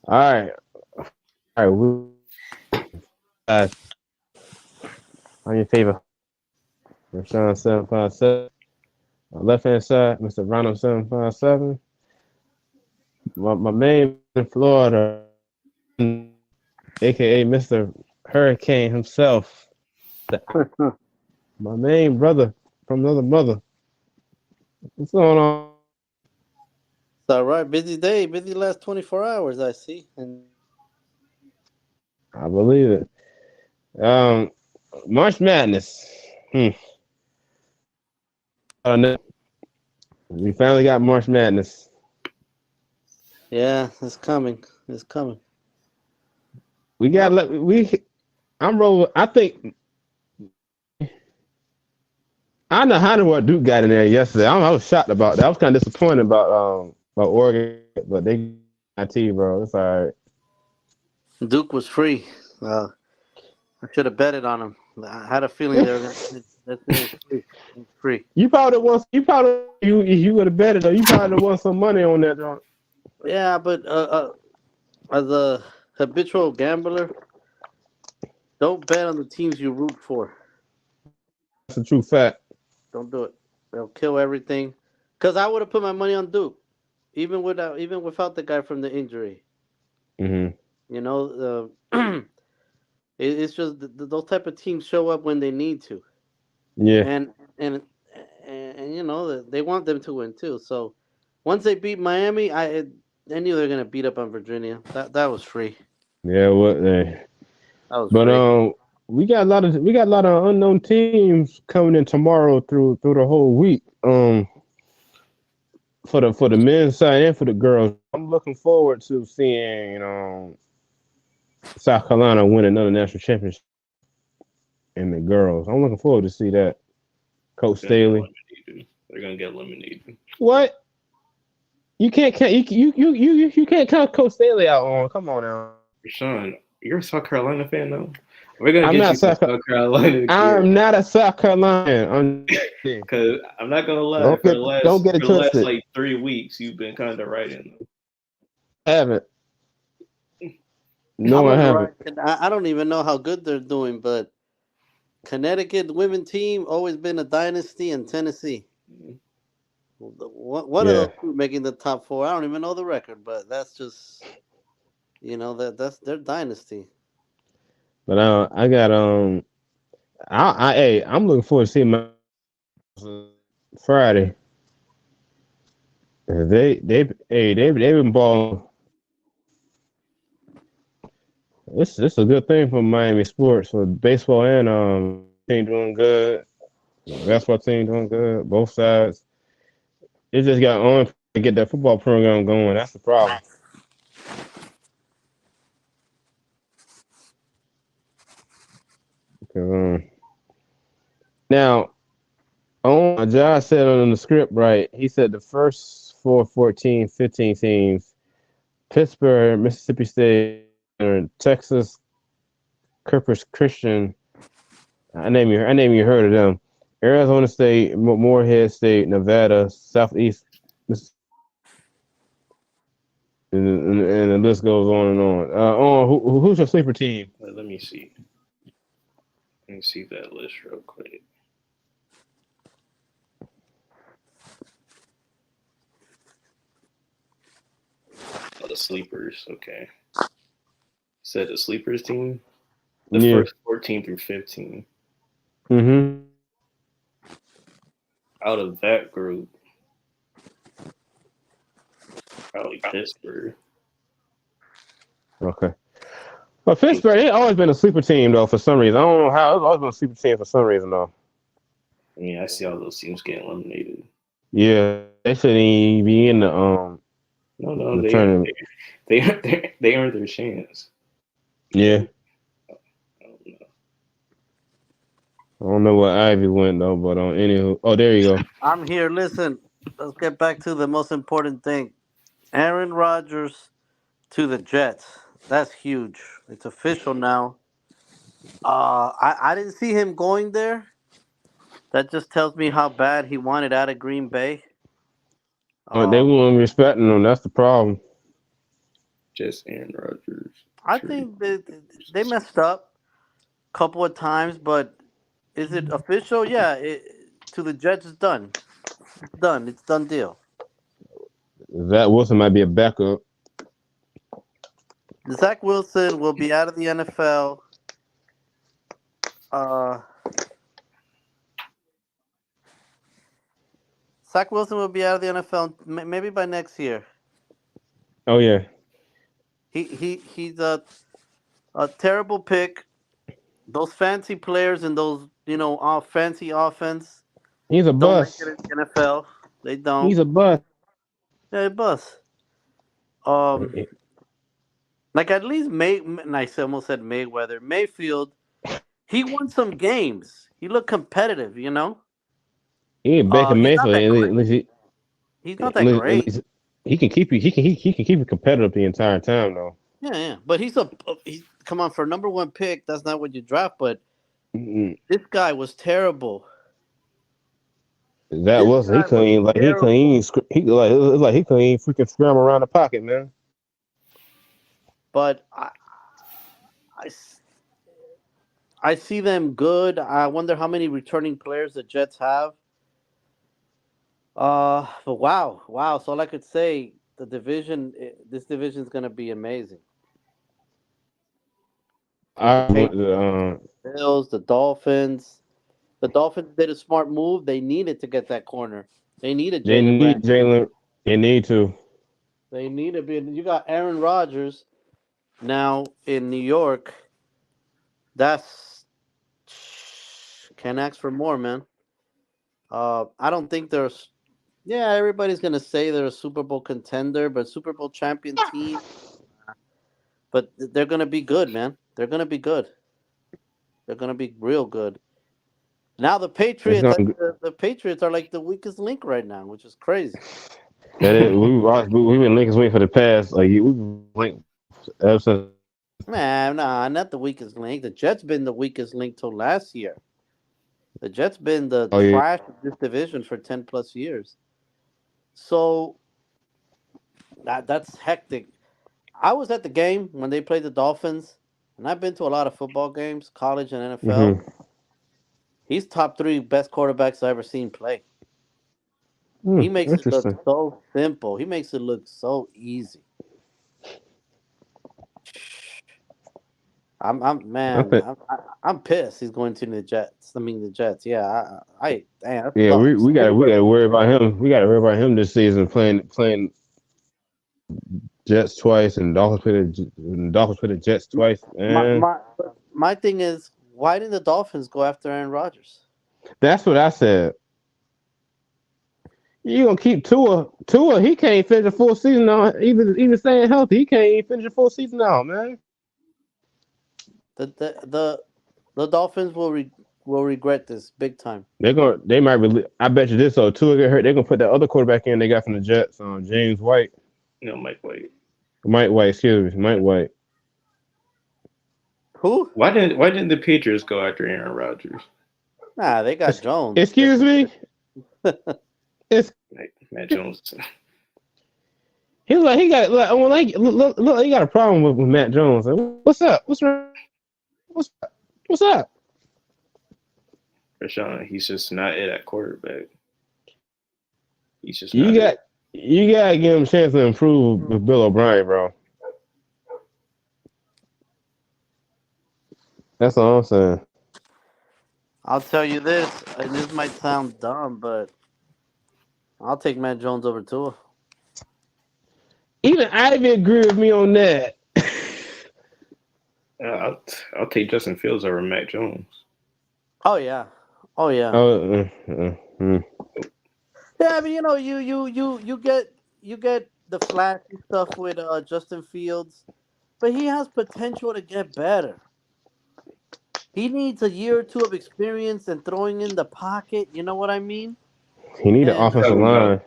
All right. All right. Uh, on your favor. Rashawn 757. Left hand side, Mr. Ronald 757. My main in Florida, aka Mr. Hurricane himself. My main brother from another mother. What's going on? It's all right. Busy day. Busy last 24 hours, I see. And I believe it. Um, March Madness. Hmm. We finally got March Madness. yeah, it's coming. It's coming. We got we. I'm rolling. I think I know how what Duke got in there yesterday. I was shocked about that. I was kind of disappointed about Oregon, but they got IT, bro. It's all right. Duke was free. I should have betted on him. I had a feeling they were going to. That thing was free. It was free. You probably won. You would have betted though. You probably won some money on that. Joint. Yeah, but as a habitual gambler, don't bet on the teams you root for. That's a true fact. Don't do it. They'll kill everything. Because I would have put my money on Duke, even without the guy from the injury. Mm-hmm. You know, it's just those type of teams show up when they need to, Yeah. and and and you know they want them to win too. So once they beat Miami, I knew they were gonna beat up on Virginia. That was free. Yeah. What? That was But free. we got a lot of unknown teams coming in tomorrow through the whole week. For the men's side and for the girls, I'm looking forward to seeing South Carolina win another national championship in the girls. I'm looking forward to see that. Coach They're gonna get Staley. eliminated. They're gonna get eliminated. What? You can't count you can't count Coach Staley out on. Come on now. Rashawn, you're a South Carolina fan though. We're gonna I'm get not you some South. South Carolina gear. I'm not a South Carolina. Cause I'm not gonna lie, Don't get don't get it for the last twisted. like 3 weeks, you've been kind of right in them. Haven't. No, I'm I gonna haven't. write. I don't even know how good they're doing, but Connecticut women team always been a dynasty in Tennessee. One of Yeah, those two making the top four. I don't even know the record, but that's just that's their dynasty. but I got I'm looking forward to seeing my Friday. They've been balling. This a good thing for Miami sports for baseball and team doing good. Basketball team doing good. Both sides. It just got on to get that football program going. That's the problem. 'Cause, now, Josh said on the script, right? He said the first 14, 15 teams: Pittsburgh, Mississippi State, or Texas, Corpus Christian. I name you heard of them. Arizona State, Morehead State, Nevada, Southeast, and the list goes on and on. Who's your sleeper team? Let me see. Let me see that list real quick. Oh, the sleepers. Okay. Said the sleepers team. The Yeah. first 14 through 15. Mm-hmm. Out of that group, probably Pittsburgh. Okay. But Pittsburgh, they always been a sleeper team though. For some reason, I don't know how. It's always been a sleeper team for some reason though. I mean, I see all those teams getting eliminated. Yeah, they shouldn't even be in No, the tournament. they earned their chance. Yeah. I don't know. I don't know what Ivy went though, but on any. Oh, there you go. I'm here. Listen, let's get back to the most important thing. Aaron Rodgers to the Jets. That's huge. It's official now. I didn't see him going there. That just tells me how bad he wanted out of Green Bay. But they Uh, weren't respecting them. That's the problem. Just Aaron Rodgers. I think they messed up a couple of times, but is it official? Yeah, to the Jets, it's done. It's done. It's done deal. Zach Wilson might be a backup. Zach Wilson will be out of the NFL. Zach Wilson will be out of the NFL maybe by next year. Oh yeah, He's a terrible pick. Those fancy players and those fancy offense he's a don't make bust. it in the NFL. They don't. He's a bust. Yeah, bust. Like at least I almost said Mayweather. Mayfield, he won some games. He looked competitive, He ain't Baker He's not that Mayfield. At great. least He's not that great. he can keep you. He can keep it competitive the entire time though. Yeah. But he's come on, for a number one pick. That's not what you draft. But this guy was terrible. That was he couldn't even, like he couldn't even, he like it was like he couldn't even freaking scramble around the pocket, man. But I see them good. I wonder how many returning players the Jets have. But wow. So all I could say, this division is going to be amazing. The Bills, the Dolphins. The Dolphins did a smart move. They needed to get that corner. They needed Jalen. They need to. They need to be. You got Aaron Rodgers now in New York. Can't ask for more, man. I don't think there's. Yeah, everybody's gonna say they're a Super Bowl contender, but Super Bowl champion team. But they're gonna be good, man. They're gonna be good. They're gonna be real good. Now the Patriots, the Patriots are like the weakest link right now, which is crazy. That is, we've been Lincoln's waiting for the past. Like we've been linked ever since. Nah, not the weakest link. The Jets been the weakest link till last year. The Jets been the trash of this division for 10 plus years. So that's hectic. I was at the game when they played the Dolphins, and I've been to a lot of football games, college and NFL. Mm-hmm. He's top 3 best quarterbacks I've ever seen play. He makes it look so simple. He makes it look so easy. I'm pissed. He's going to the Jets. The Jets. Yeah, we gotta worry about him. We gotta worry about him this season playing Jets twice and Dolphins play the Jets twice. My thing is, why didn't the Dolphins go after Aaron Rodgers? That's what I said. You gonna keep Tua? Tua, he can't finish a full season now. Even staying healthy, he can't even finish a full season now, man. The Dolphins will regret this big time. They might. I bet you this. So Tua get hurt, they're gonna put that other quarterback in they got from the Jets, James White. No, Mike White. Mike White. Who? Why didn't the Patriots go after Aaron Rodgers? Nah, they got Jones. Excuse me. It's Matt Jones. He's like he got look, he got a problem with Matt Jones. Like, what's up? What's wrong? What's up? Rashawn, he's just not it at quarterback. He's just you gotta give him a chance to improve with Bill O'Brien, bro. That's all I'm saying. I'll tell you this, and this might sound dumb, but I'll take Matt Jones over Tua. Even Ivy agree with me on that. I'll take Justin Fields over Mac Jones. Oh yeah. Yeah, I mean, you get the flashy stuff with Justin Fields, but he has potential to get better. He needs a year or 2 of experience and throwing in the pocket. You know what I mean? He needs an offensive line.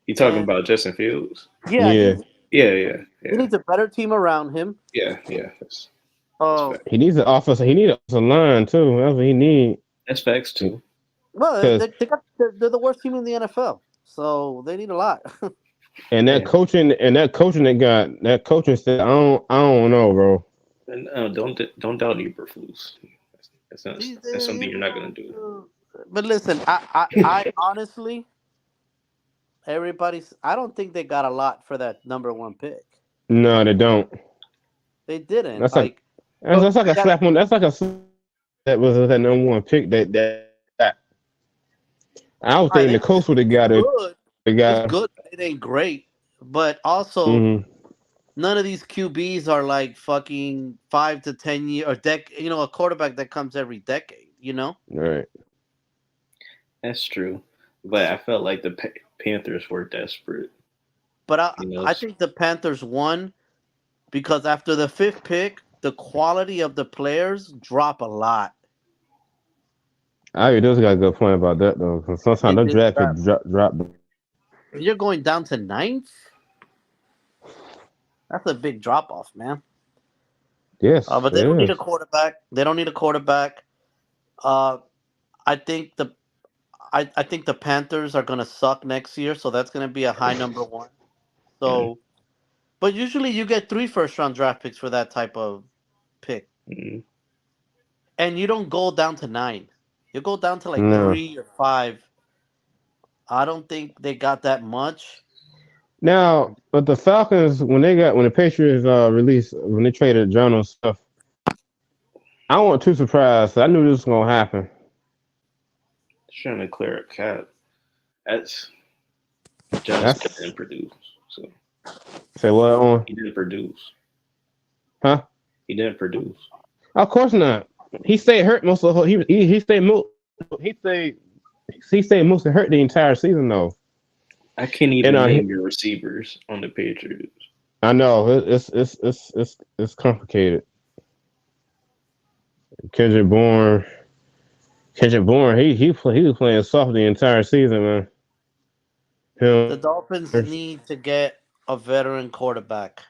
You talking about Justin Fields? Yeah. Yeah. He needs a better team around him. Yeah. He needs an offensive. He needs a line too. That's what he needs. That's facts too. Well, they're the worst team in the NFL, so they need a lot. And that coaching said, I don't know, bro. And don't doubt Eberflus. That's something you're not gonna do. But listen, I honestly, I don't think they got a lot for that number one pick. No, they don't. They didn't. That's like Like, but that's like they a got, slap on. That's like a that was that number one pick. That I was thinking the coach would have got it. good. They It's got. good. It ain't great, but also none of these QBs are like fucking 5 to 10 year or a quarterback that comes every decade. Right. That's true, but I felt like the Panthers were desperate. But I think the Panthers won because after the fifth pick, the quality of the players drop a lot. I just got a good point about that though. Because sometimes the draft picks drop. You're going down to ninth. That's a big drop off, man. Yes, but they don't need a quarterback. They don't need a quarterback. I think I think the Panthers are going to suck next year, so that's going to be a high number one. So, but usually you get 3 first-round draft picks for that type of pick, and you don't go down to 9. You go down to like 3 or 5. I don't think they got that much. Now, but the Falcons, when the Patriots when they traded Jones stuff, I wasn't too surprised. I knew this was gonna happen. Trying to clear a cap. Jones didn't produce. So say what on? He didn't produce. Huh? He didn't produce. Of course not. He stayed hurt most of the whole. He stayed mostly hurt the entire season though. I can't even name your receivers on the Patriots. I know it's complicated. Kendrick Bourne, he was playing soft the entire season, man. The Dolphins need to get a veteran quarterback.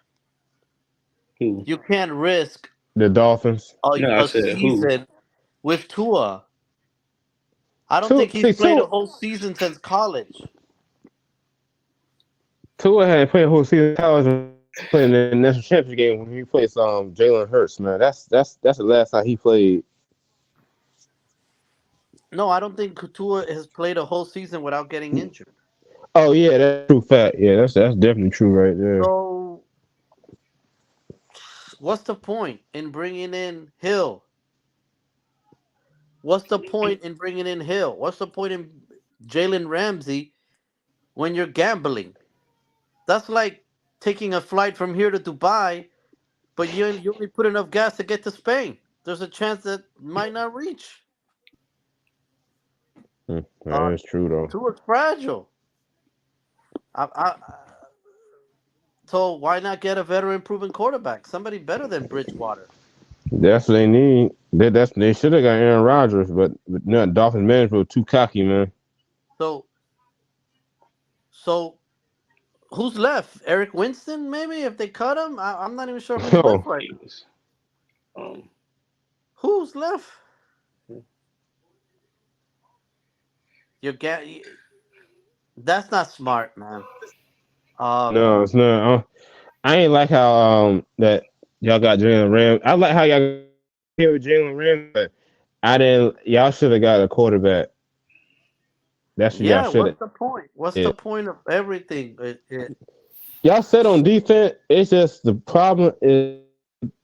Who? You can't risk the Dolphins a season with Tua. I don't think he's played a whole season since college. Tua hadn't played a whole season in college. Playing the national championship game when he plays Jalen Hurts, man. That's the last time he played. No, I don't think Tua has played a whole season without getting injured. Oh yeah, that's true fact. Yeah, that's definitely true right there. So, what's the point in bringing in Hill? What's the point in bringing in Hill? What's the point in Jalen Ramsey when you're gambling? That's like taking a flight from here to Dubai, but you only put enough gas to get to Spain. There's a chance that might not reach. That's true though. Tua's fragile. So why not get a veteran-proven quarterback? Somebody better than Bridgewater. That's what they need. They should have got Aaron Rodgers, but no, Dolphins management was too cocky, man. So who's left? Eric Winston, maybe if they cut him. I'm not even sure who's left right now. Who's left? That's not smart, man. No, it's not. I ain't like how that y'all got Jalen Ramsey. I like how y'all here with Jalen Ramsey, but I didn't. Y'all should have got a quarterback. That's what y'all should have. What's the point? What's the point of everything? Y'all said on defense. It's just the problem is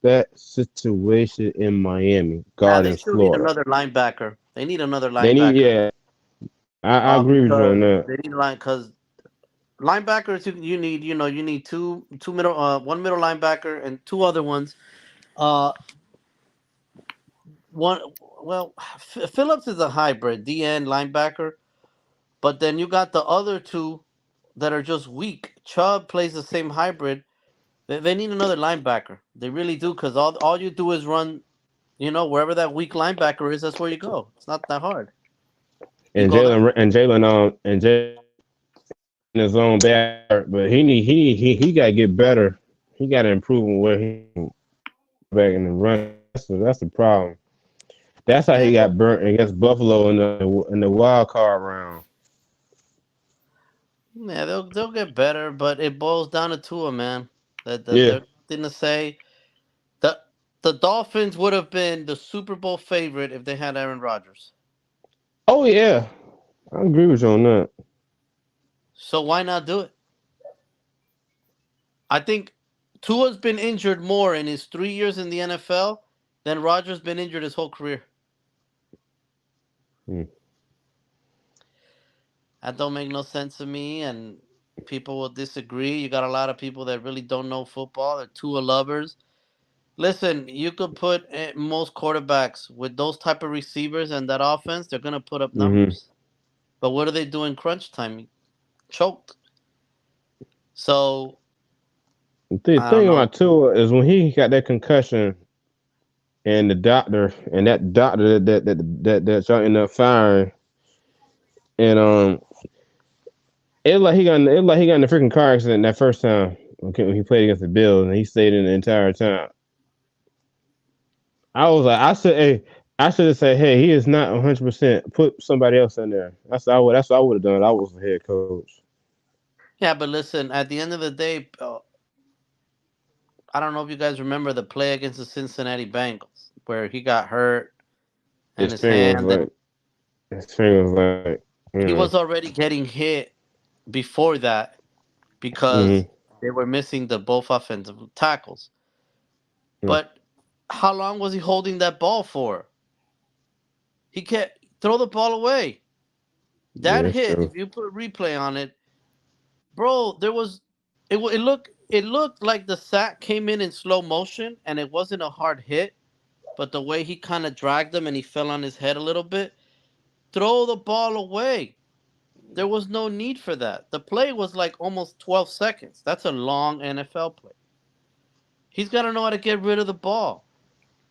that situation in Miami, guarding Florida. They need another linebacker. They need another linebacker. I agree with you on that. They need because linebackers you need you need one middle linebacker and 2 other ones. Phillips is a hybrid DN linebacker, but then you got the other 2 that are just weak. Chubb plays the same hybrid. They need another linebacker. They really do because all you do is run, wherever that weak linebacker is, that's where you go. It's not that hard. And Jalen in his own bad, but he got to get better. He got to improve on where he back in the run. That's the problem. That's how he got burnt against Buffalo in the wild card round. Yeah, they'll get better, but it boils down to Tua, man. Yeah. There's nothing to say. The the Dolphins would have been the Super Bowl favorite if they had Aaron Rodgers. Oh yeah, I agree with you on that. So why not do it? I think Tua's been injured more in his 3 years in the NFL than Rodgers been injured his whole career. Hmm. That don't make no sense to me, and people will disagree. You got a lot of people that really don't know football. They're Tua lovers. Listen, you could put most quarterbacks with those type of receivers and that offense, they're gonna put up Hmm. numbers. But what do they do in crunch time? Choked. So The I don't thing know. about Tua is when he got that concussion and that doctor that y'all ended up firing, and it like he got in a freaking car accident that first time when he played against the Bills and he stayed in the entire time. I was like, I should have said, hey, he is not 100%. Put somebody else in there. That's what I would have done. I was the head coach. Yeah, but listen, at the end of the day, I don't know if you guys remember the play against the Cincinnati Bengals where he got hurt and His his finger was hand, and like, his finger was like, he mm, was already getting hit before that because mm, they were missing the both offensive tackles. mm. But how long was he holding that ball for? He can't throw the ball away. Yeah, That that's hit, true. if you put a replay on it, bro, there was it looked like the sack came in slow motion and it wasn't a hard hit, but the way he kind of dragged him and he fell on his head a little bit, throw the ball away. There was no need for that. The play was like almost 12 seconds. That's a long NFL play. He's got to know how to get rid of the ball.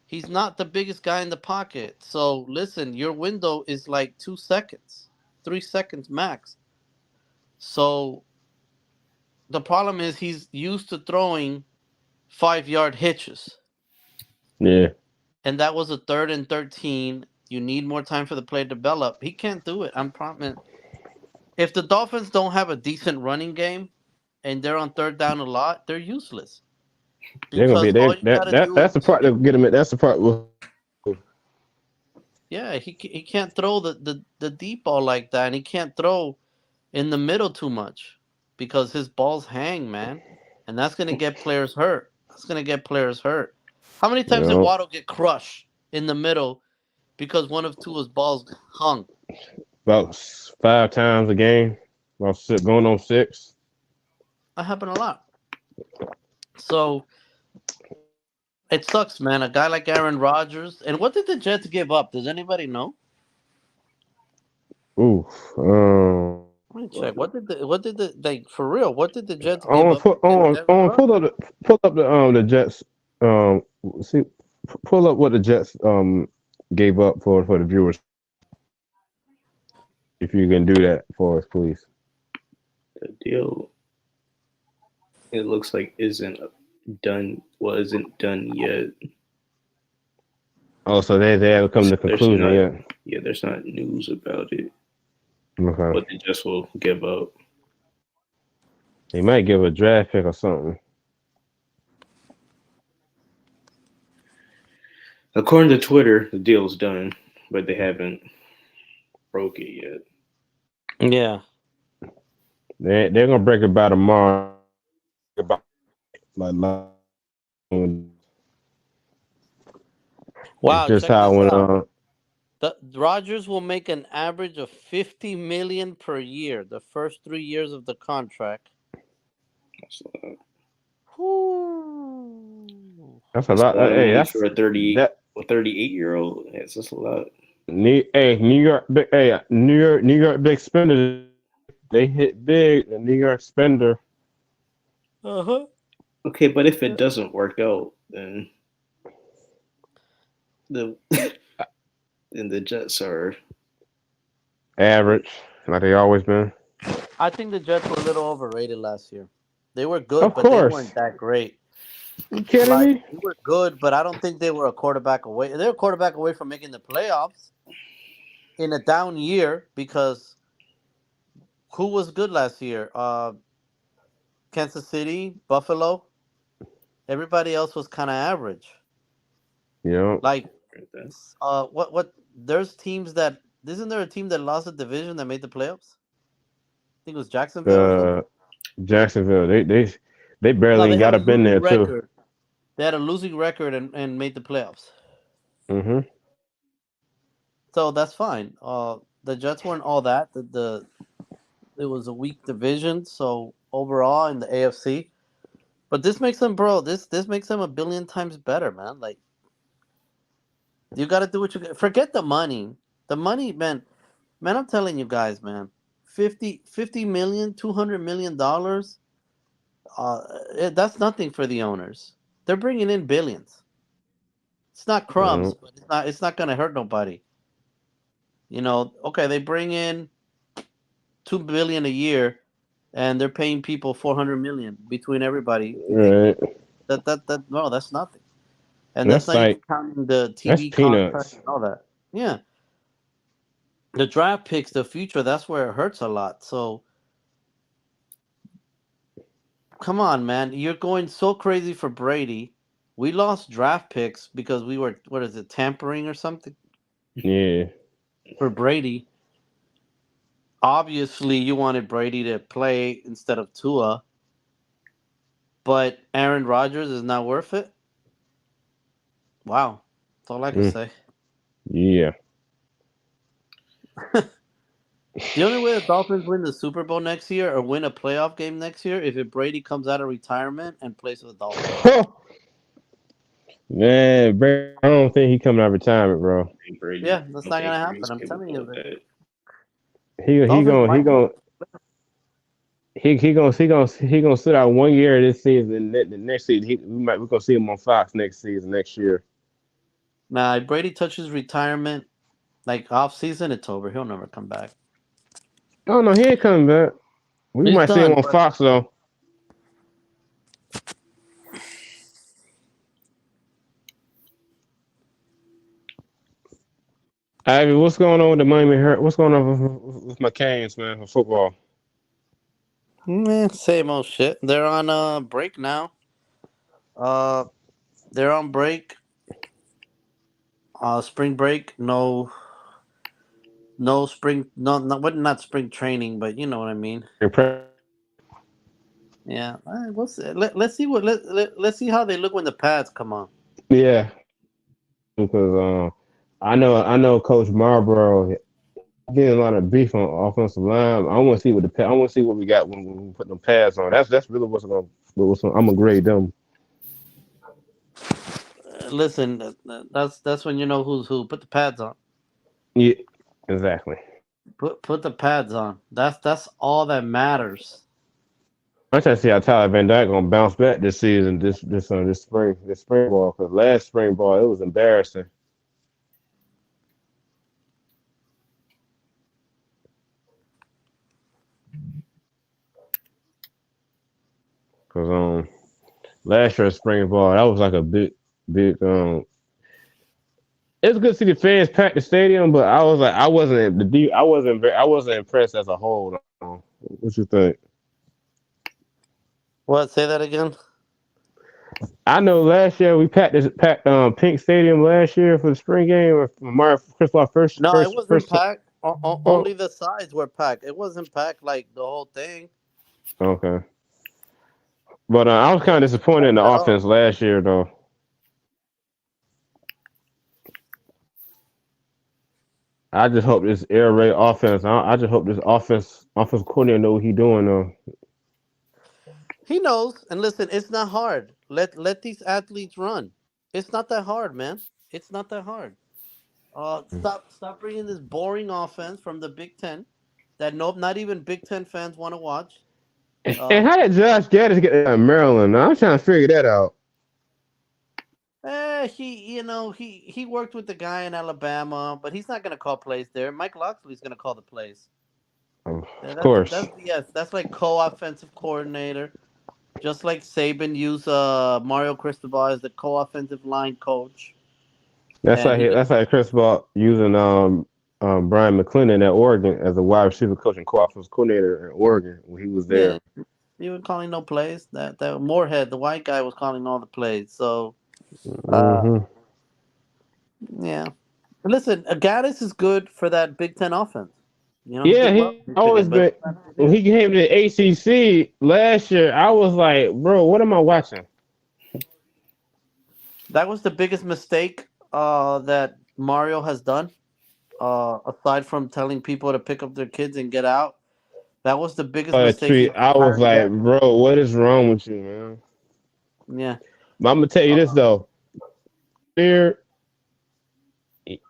He's not the biggest guy in the pocket. So listen, your window is like 2 seconds, 3 seconds max. So the problem is he's used to throwing 5 yard hitches. Yeah. And that was a 3rd and 13. You need more time for the play to develop. He can't do it. I'm promising. If the Dolphins don't have a decent running game and they're on third down a lot, they're useless. They're gonna be Because all there. you gotta do That's the is part that get him. That's the part. yeah, he can't throw the deep ball like that, and he can't throw in the middle too much because his balls hang, man, and that's gonna get players hurt. That's gonna get players hurt. How many You times did know, Waddle get crushed in the middle because one of Tua's balls hung? about 5 times a game. About going on 6. That happened a lot. So it sucks, man. A guy like Aaron Rodgers. And what did the Jets give up? Does anybody know? Ooh. Let me check. Well, What did the like for real? What did the Jets I give want up to to get Aaron Rodgers? pull up the Jets. Um, see, pull up what the Jets gave up for the viewers. If you can do that for us, please. the deal, it looks like isn't done. Wasn't done yet. Oh, so they haven't come to There's conclusion not. yet. Yeah, there's not news about it. Okay. What they just will give up. They might give a draft pick or something. According to Twitter, the deal's done, but they haven't broke it yet. Yeah. They're gonna break it by tomorrow. About like it's Wow, just check how this when out. The Rodgers will make an average of 50 million per year the first 3 years of the contract. So, Whew. that's a that's a lot. lot of Hey, money that's for that. a 38-year-old. That's just a lot. New York, New York big spender. They hit big. The New York spender. Uh-huh. Okay, but if it doesn't work out, then the then the Jets are. Average, like they always been. I think the Jets were a little overrated last year. They were good, Of but they course. weren't that great. You kidding Like me? they were good, but I don't think they were a quarterback away. They were a quarterback away from making the playoffs in a down year because who was good last year? Kansas City, Buffalo. Everybody else was kind of average. Yeah. Like, Like that. what? There's teams that isn't there a team that lost a division that made the playoffs? I think it was Jacksonville or Uh, something. Jacksonville. They No, barely they ain't had got a up in losing there too. record. They had a losing record and made the playoffs. Mm-hmm. So that's fine. The Jets weren't all that. It was a weak division. So overall in the AFC, but this makes them, bro. This makes them a billion times better, man. Like you got to do what you got. Forget the money. The money, man. I'm telling you guys, man. 50 million, $200 million. That's nothing for the owners. They're bringing in billions. It's not Mm-hmm. crumbs, but it's not going to hurt nobody. Okay, they bring in 2 billion a year, and they're paying people 400 million between everybody. You think Right. that no, that's nothing, and that's That's not even like counting the that's TV contract peanuts. and all that. Yeah, the draft picks, the future. That's where it hurts a lot. So come on, man, you're going so crazy for Brady. We lost draft picks because we were what is it tampering or something Yeah. for Brady. Obviously, you wanted Brady to play instead of Tua, but Aaron Rodgers is not worth it. Wow, that's all I can Mm, say. yeah. The only way the Dolphins win the Super Bowl next year or win a playoff game next year if Brady comes out of retirement and plays for the Dolphins. Man, I don't think he coming out of retirement, bro. And Brady, Yeah, that's I don't not think gonna Brady's happen. I'm telling capable you, of the that. He Dolphins gonna he might. gonna he gonna sit out 1 year this season. And the next season, we're gonna see him on Fox next year. Nah, if Brady touches retirement like off season, it's over. He'll never come back. Oh no, he ain't coming back. We He's might see him done. on But Fox though. Ivy, what's going on with the Miami Hurt? What's going on with my Canes, man, for football? same old shit. They're on break now. Uh, they're on break. Spring break. No, no spring. No, not spring training, but you know what I mean. Yeah, we'll see. Let's see let's see how they look when the pads come on. Yeah, because I know Coach Marlboro getting a lot of beef on offensive line. I want to see what we got when we put them pads on. That's really I'm gonna grade them. Listen, that's when you know who's who. Put the pads on. Yeah, exactly. Put the pads on. That's all that matters. I'm trying to see how Tyler Van Dyke gonna bounce back this season, this spring ball. Because last spring ball it was embarrassing. Because last year's spring ball that was like a big. It's good to see the fans pack the stadium, but I was like I wasn't impressed as a whole. What you think? What? Say that again. I know last year we packed Pink Stadium last year for the spring game or for Mario Cristobal first No, it first wasn't first. packed. Oh, Only the sides were packed. It wasn't packed like the whole thing. okay. But I was kind of Wasn't disappointed in packed the at all. offense last year, though. I just hope this air raid offense. I just hope this offense coordinator know what he doing, though. He knows. And listen, it's not hard. Let these athletes run. It's not that hard, man. It's not that hard. Stop bringing this boring offense from the Big Ten that not even Big Ten fans want to watch. And Uh, how did Josh Gaddis get to Maryland? I'm trying to figure that out. he worked with the guy in Alabama, but he's not gonna call plays there. Mike Locksley's gonna call the plays. Of That's course. BS. That's like co-offensive coordinator, just like Saban used Mario Cristobal as the co-offensive line coach, That's and like he just that's like Chris Ball using Brian McClendon at Oregon as a wide receiver coach and co-offensive coordinator in Oregon when he was Yeah, there. he was calling no plays. That Morehead, the white guy, was calling all the plays. So, uh, Hmm yeah. Listen, Gaddis is good for that Big Ten offense. He Yeah, did well he in always Michigan, but been. he's not good When here. he came to the ACC last year, I was like, bro, what am I watching? That was the biggest mistake that Mario has done. Aside from telling people to pick up their kids and get out, that was the biggest mistake Tweet. since I was hiring like, Gaddis. bro, what is wrong with you, man? Yeah. But I'm gonna tell you this though. Here,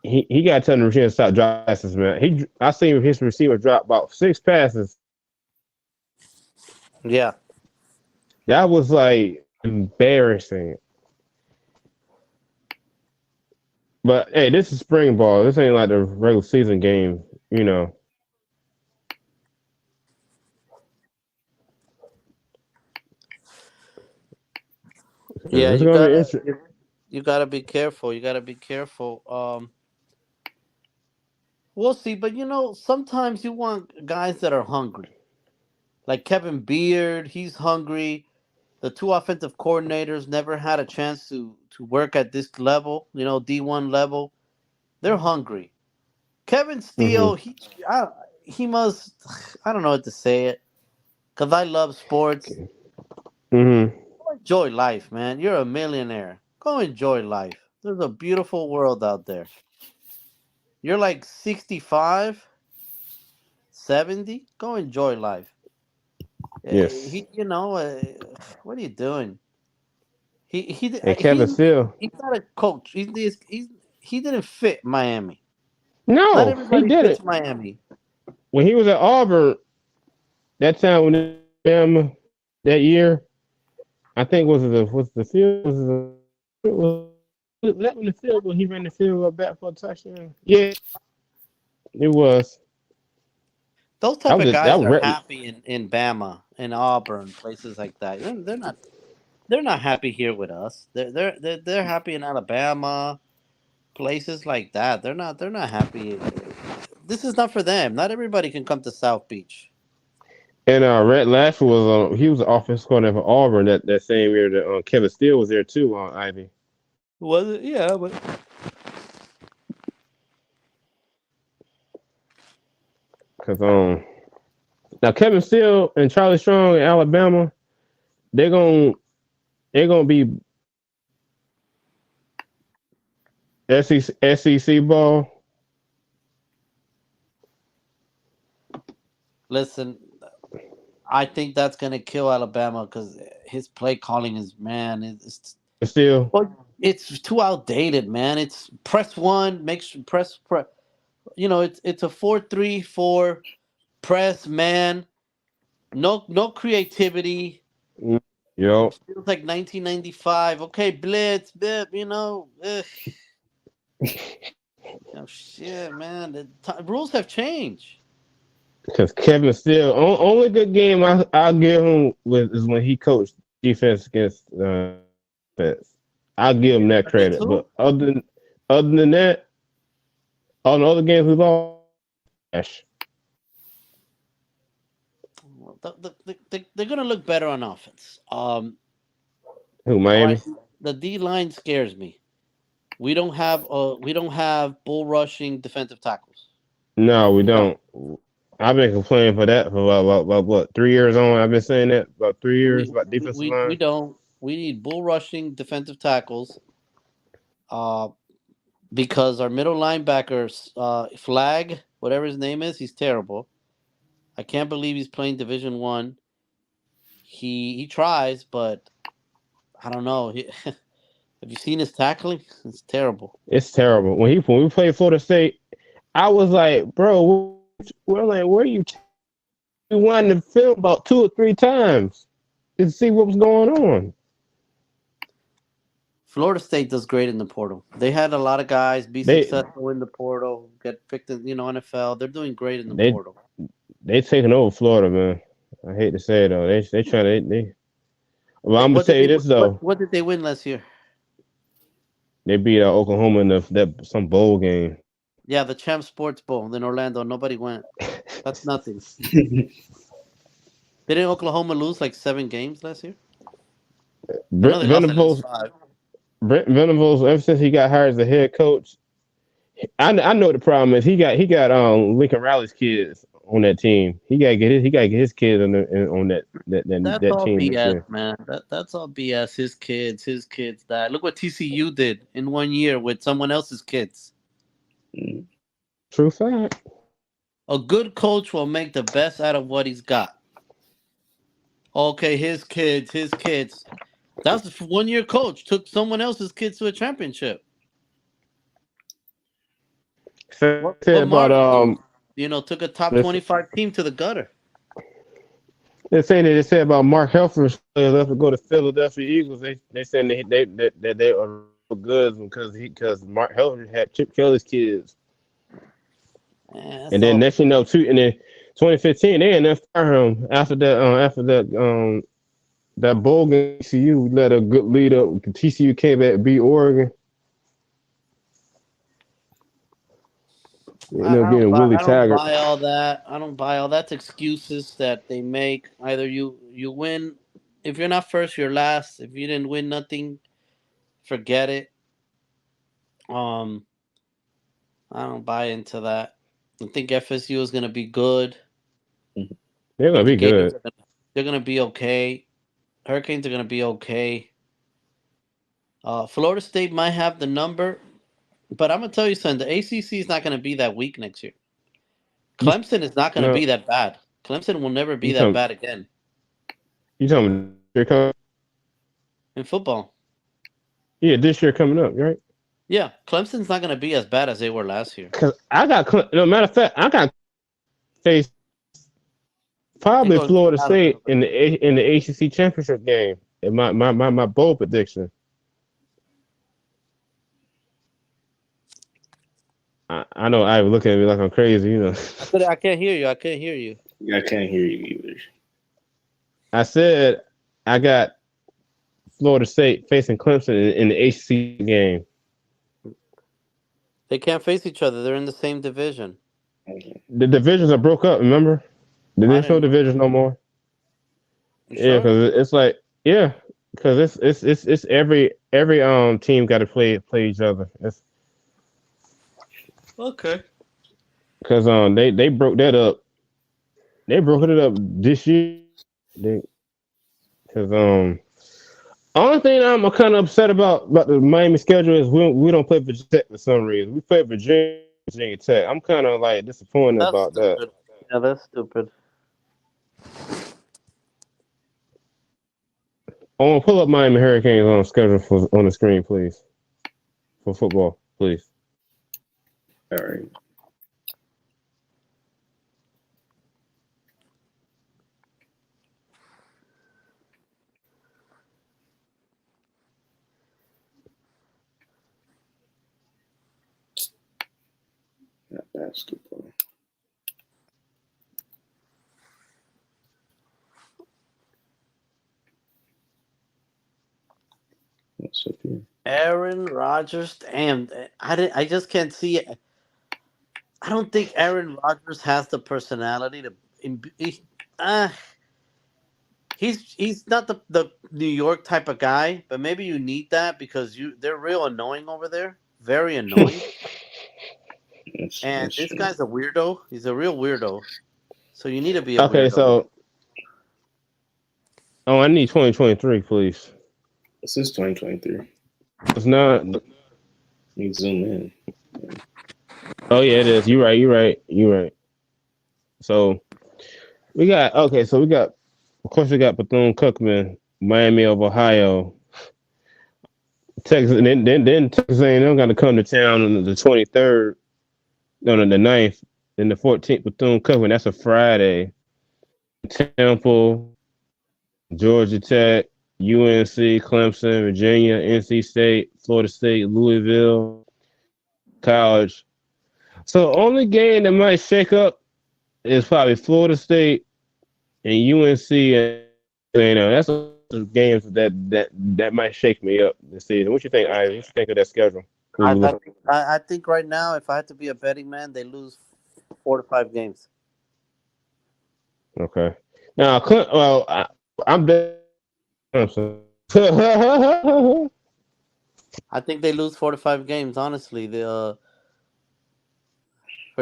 he got to tell the receiver to stop dropping passes, man. I seen his receiver drop about 6 passes. Yeah. That was like embarrassing. But hey, this is spring ball. This ain't like the regular season game, you know. Yeah, It's gonna be interesting. you gotta be careful. You gotta be careful. We'll see, but sometimes you want guys that are hungry. Like Kevin Beard, he's hungry. The two offensive coordinators never had a chance to work at this level, D1 level. They're hungry. Kevin Steele, Hmm he must. I don't know what to say it because I love sports. hmm Go enjoy life, man. You're a millionaire. Go enjoy life. There's a beautiful world out there. You're like 65, 70. Go enjoy life. Yes. What are you doing? And Kevin Steele. He's not a coach. He didn't fit Miami. Not No, he everybody did fits it. Miami. When he was at Auburn, that time when him that year, I think was the field was that when the field when he ran the field goal back for a touchdown. Yeah, it was. Those That type was of a, that guys was are re- happy in Bama, in Auburn, places like that. They're not happy here with us. They're happy in Alabama, places like that. They're not happy. This is not for them. Not everybody can come to South Beach. and Red Lashford was he was the offensive coordinator for Auburn that same year that Kevin Steele was there too on Ivy. Was it? Yeah, but Cause now Kevin Steele and Charlie Strong in Alabama, they're gonna they're gonna be SEC ball. listen, I think that's gonna kill Alabama because his play calling is man. Still, It's too outdated, man. It's press one, makes press. It's a 4-3-4 press man. No creativity. yo, Feels like 1995. Okay, blitz, bip. Ugh. Shit, man. The rules have changed. because Kevin Steele only good game I'll give him with is when he coached defense against defense. I'll give him that Against credit. who? But other than that, all the other games we lost. Well, they're gonna look better on offense. Who All right, Miami? the D line scares me. We don't have bull rushing defensive tackles. No, we We don't. don't. I've been complaining for that for about what 3 years on. I've been saying that about 3 years We about we, defensive we, we line. don't. We need bull rushing defensive tackles. Uh, because our middle linebackers, Flag, whatever his name is, he's terrible. I can't believe he's playing Division One. He tries, but I don't know. Have you seen his tackling? It's terrible. It's terrible. When we played Florida State, I was like, bro, we're like, where are you? We wanted to film about 2 or 3 times to see what was going on. Florida State does great in the portal. They had a lot of guys be They successful in the portal, get picked in, NFL. They're doing great in the they portal. they taking over Florida, man. I hate to say it though. They trying to they. Well, They, I'm gonna what did tell they you this though. what did they win last year? They beat Oklahoma in that some bowl game. Yeah, the Champ Sports Bowl in Orlando. Nobody went. That's nothing. Didn't Oklahoma lose like 7 games last year? I know they lost at least Venables, 5. Brent Venables, ever since he got hired as the head coach, I know what the problem is. He got Lincoln Riley's kids on that team. He got to get his kids on That's that all team next BS, year. man. That's all BS. His kids died. Look what TCU did in 1 year with someone else's kids. True fact. A good coach will make the best out of what he's got. Okay, his kids. That was the 1 year coach took someone else's kids to a championship. So What said about Marvin do? Took a top this 25 team to the gutter. they said about Mark Helfrich left to go to Philadelphia Eagles. They said that they are good because Mark Helfrich had Chip Kelly's kids. That's And then all. next too, and then 2015 they ended up firing him after that bowl game. TCU let a good lead up. TCU came back and beat Oregon. They ended up getting Willie I don't Taggart. buy all that. I don't buy all that's excuses that they make. Either you win. If you're not first, you're last. If you didn't win nothing, forget it. Um, I don't buy into that. I think FSU is gonna be good. They're I gonna think the be Gators good. they're gonna be okay. Hurricanes are gonna be okay. Florida State might have the number, but I'm gonna tell you something. The ACC is not gonna be that weak next year. You Clemson is not gonna no, be that bad. Clemson will never be you that talking bad again you talking year coming? in football. Yeah, this year coming up, right? Yeah, Clemson's not gonna be as bad as they were last year. Cause no matter of fact, I got face They're probably going to Florida battle. State in the ACC championship game. In my bold prediction. I know I was looking at me like I'm crazy. I can't hear you. I can't hear you. I can't hear you either. I said I got Florida State facing Clemson in the ACC game. They can't face each other. They're in the same division. The divisions are broke up. Remember, I there's no didn't know that. divisions no more. You Yeah, sure? because it's like because it's every team got to play each other. It's Okay. because they broke that up. They broke it up this year. Because only thing I'm kind of upset about the Miami schedule is we don't play Virginia Tech for some reason. We play Virginia Tech. I'm kind of like disappointed That's about that. stupid. Yeah, that's stupid. I want to pull up Miami Hurricanes on schedule on the screen, please, for football, please. All right. Not basketball. What's up here? Aaron Rodgers. Damn, I just can't see it. I don't think Aaron Rodgers has the personality to. Uh, he's not the New York type of guy, but maybe you need that because they're real annoying over there. Very annoying. And That's this true. guy's a weirdo. He's a real weirdo. So you need to be a Okay, weirdo. so I need 2023, please. This is 2023. It's not. You zoom in. Oh yeah, it is. You're right. You're right. So we got. Of course, we got Bethune-Cookman, Miami of Ohio, Texas, and then Texas A&M got to come to town on the 23rd, no, the 9th, then the 14th. Bethune-Cookman, that's a Friday. Temple, Georgia Tech, UNC, Clemson, Virginia, NC State, Florida State, Louisville, College. So the only game that might shake up is probably Florida State and UNC, and that's the games that might shake me up this season. What you think, Ivy? What you think of that schedule? I think right now, if I had to be a betting man, they lose 4 to 5 games. Okay. Now, I'm betting. I think they lose 4 to 5 games. Honestly, for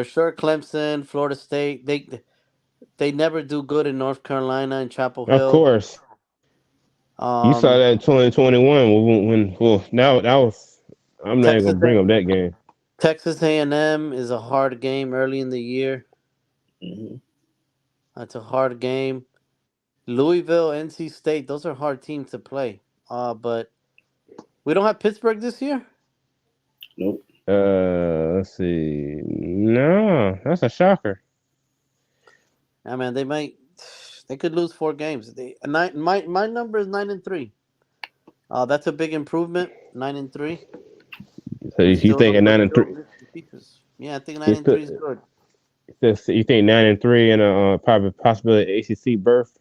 sure, Clemson, Florida State, they never do good in North Carolina and Chapel Of Hill. course. You saw Um, that in 2021 well, now that was. I'm not even Texas gonna bring up that game. Texas A&M is a hard game early in the year. Mm-hmm. That's a hard game. Louisville, NC State, those are hard teams to play. But we don't have Pittsburgh this year. Nope. Let's see. No, that's a shocker. I mean, they could lose 4 games. My number is 9-3. That's a big improvement. 9-3. So They you still think don't at have 9-3? the pieces. Yeah, I think You 9-3 is good. think 9-3 and a probably possibility ACC berth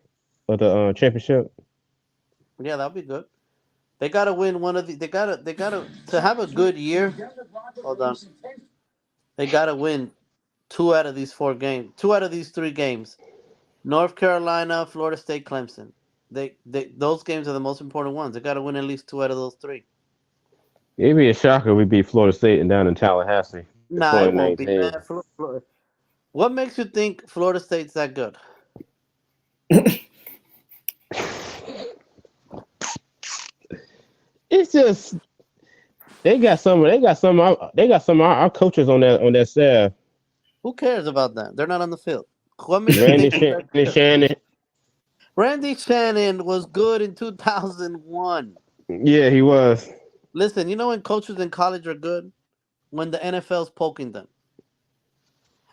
of the championship? Yeah, that'll be good. They gotta win one of the. They gotta to have a good year. Hold on. They gotta win 2 out of these 4 games. 2 out of these 3 games. North Carolina, Florida State, Clemson. Those games are the most important ones. They gotta win at least 2 out of those 3. It'd be a shocker. We beat Florida State and down in Tallahassee in Nah, it won't be, 2019. man. What makes you think Florida State's that good? It's just they got some. Of our coaches on that staff. Who cares about that? They're not on the field. What makes you Randy think they're that good? Shannon. Randy Shannon was good in 2001. Yeah, he was. Listen, you know when coaches in college are good? When the NFL's poking them.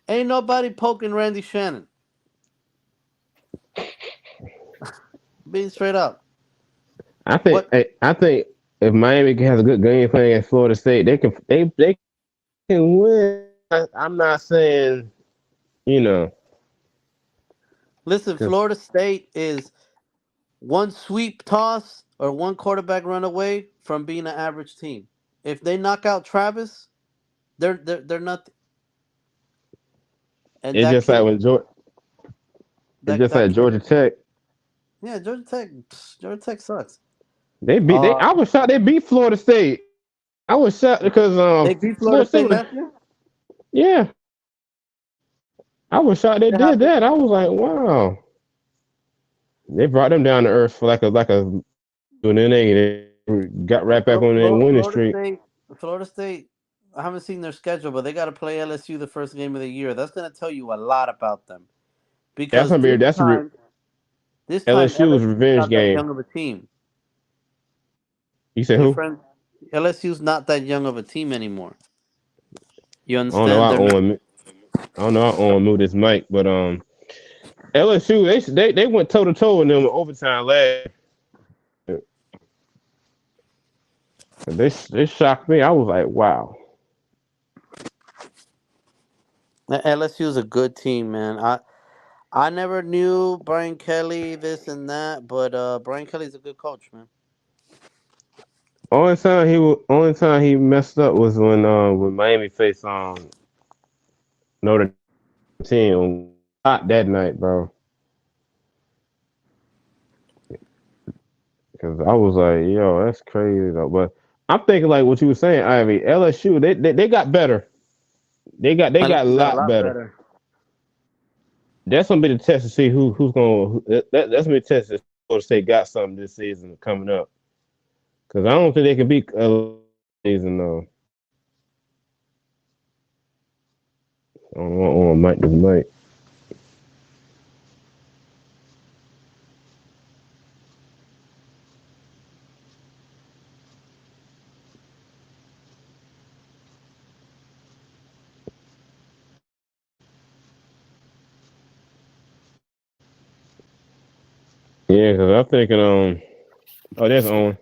Ain't nobody poking Randy Shannon. Being straight up. What? I think if Miami has a good game plan against Florida State, they can win. I'm not saying you know. Listen, 'Cause Florida State is one sweep toss or one quarterback run away from being an average team. If they knock out Travis, they're nothing. And it's that just like kid, when Georgia. It's just that like kid, Georgia Tech. yeah, Georgia Tech sucks. They. I was shocked they beat Florida State. I was shocked because They beat Florida Florida State State was last year. yeah. I was shocked they They have did that. I was like, wow. They brought them down to earth for and then they got right back on their winning Florida streak. State. Florida State. I haven't seen their schedule, but they got to play LSU the first game of the year. That's going to tell you a lot about them That's because gonna be this time LSU was a LSU's revenge not that game. young of a team. You said Your who? friend, LSU's not that young of a team anymore. You I don't know. understand? They're not. I don't know. I own move this mic, but LSU they went toe to toe in them overtime last. They shocked me. I was like, wow. LSU is a good team, man. I never knew Brian Kelly this and that, but Brian Kelly's a good coach, man. Only time he messed up was when Miami faced Notre Dame hot that night, bro. Because I was like, yo, that's crazy though. But I'm thinking like what you were saying, Ivy. LSU, they got better. They got a LSU got a lot lot better. better. That's gonna be the test to see who's gonna. That's gonna be the test if Florida State got something this season coming up. Because I don't think they can beat season though. I don't know, Mike this Mike. Yeah, because I'm thinking oh, that's on.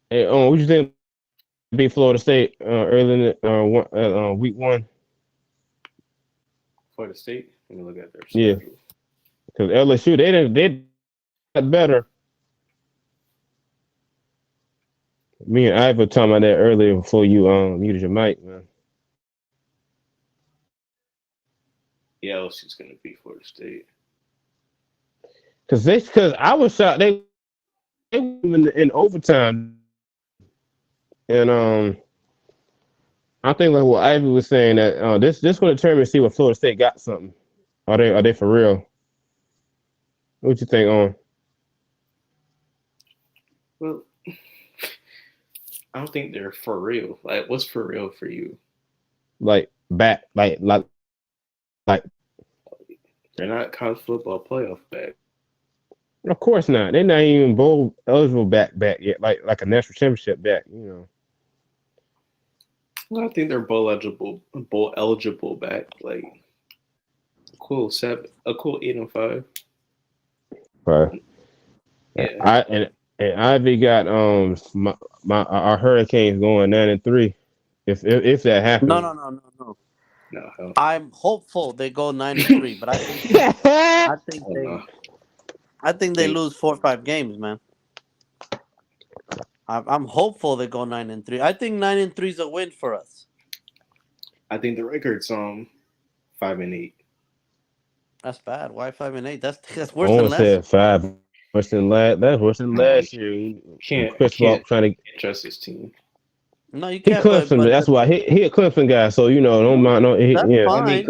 Hey, what you think? Beat Florida State early in week 1. Florida State. Let me look at their Yeah, schedule. because, 'cause LSU they got better. That's gonna be the test to see who's gonna. That's gonna be the test to see Florida State got something this season coming up. Because I don't think they can beat season though. LSU got a lot better. Yeah, because LSU they. They got better. That's gonna be the test to see who's gonna. Me and Ivy were talking about that earlier before you muted your mic, man. Yeah, LSU's gonna beat Florida State. Because I was shocked they were in overtime, and I think like what Ivy was saying that this will determine see what Florida State got something. Are they for real? What you think on? Well, I don't think they're for real. Like, what's for real for you? Like back, like They're not college football playoff back. of course not. They're not even bowl eligible back yet. Like a national championship back. Well, I think they're bowl eligible back. Like a cool 8-5. Right. Yeah. And Ivy got our Hurricanes going 9-3. If that happens. No. No. I'm hopeful they go 9-3, but I think they lose 4 or 5 games, man. I'm hopeful they go 9-3. I think 9-3 is a win for us. I think the record's 5-8. That's bad. Why 5-8? That's worse I than last. Said 5. Worse than last. That's worse than last year. Can't trying to trust his team. No, you can't. He Clemson. That's why he a Clemson guy. So don't mind. No, yeah. Fine, I mean,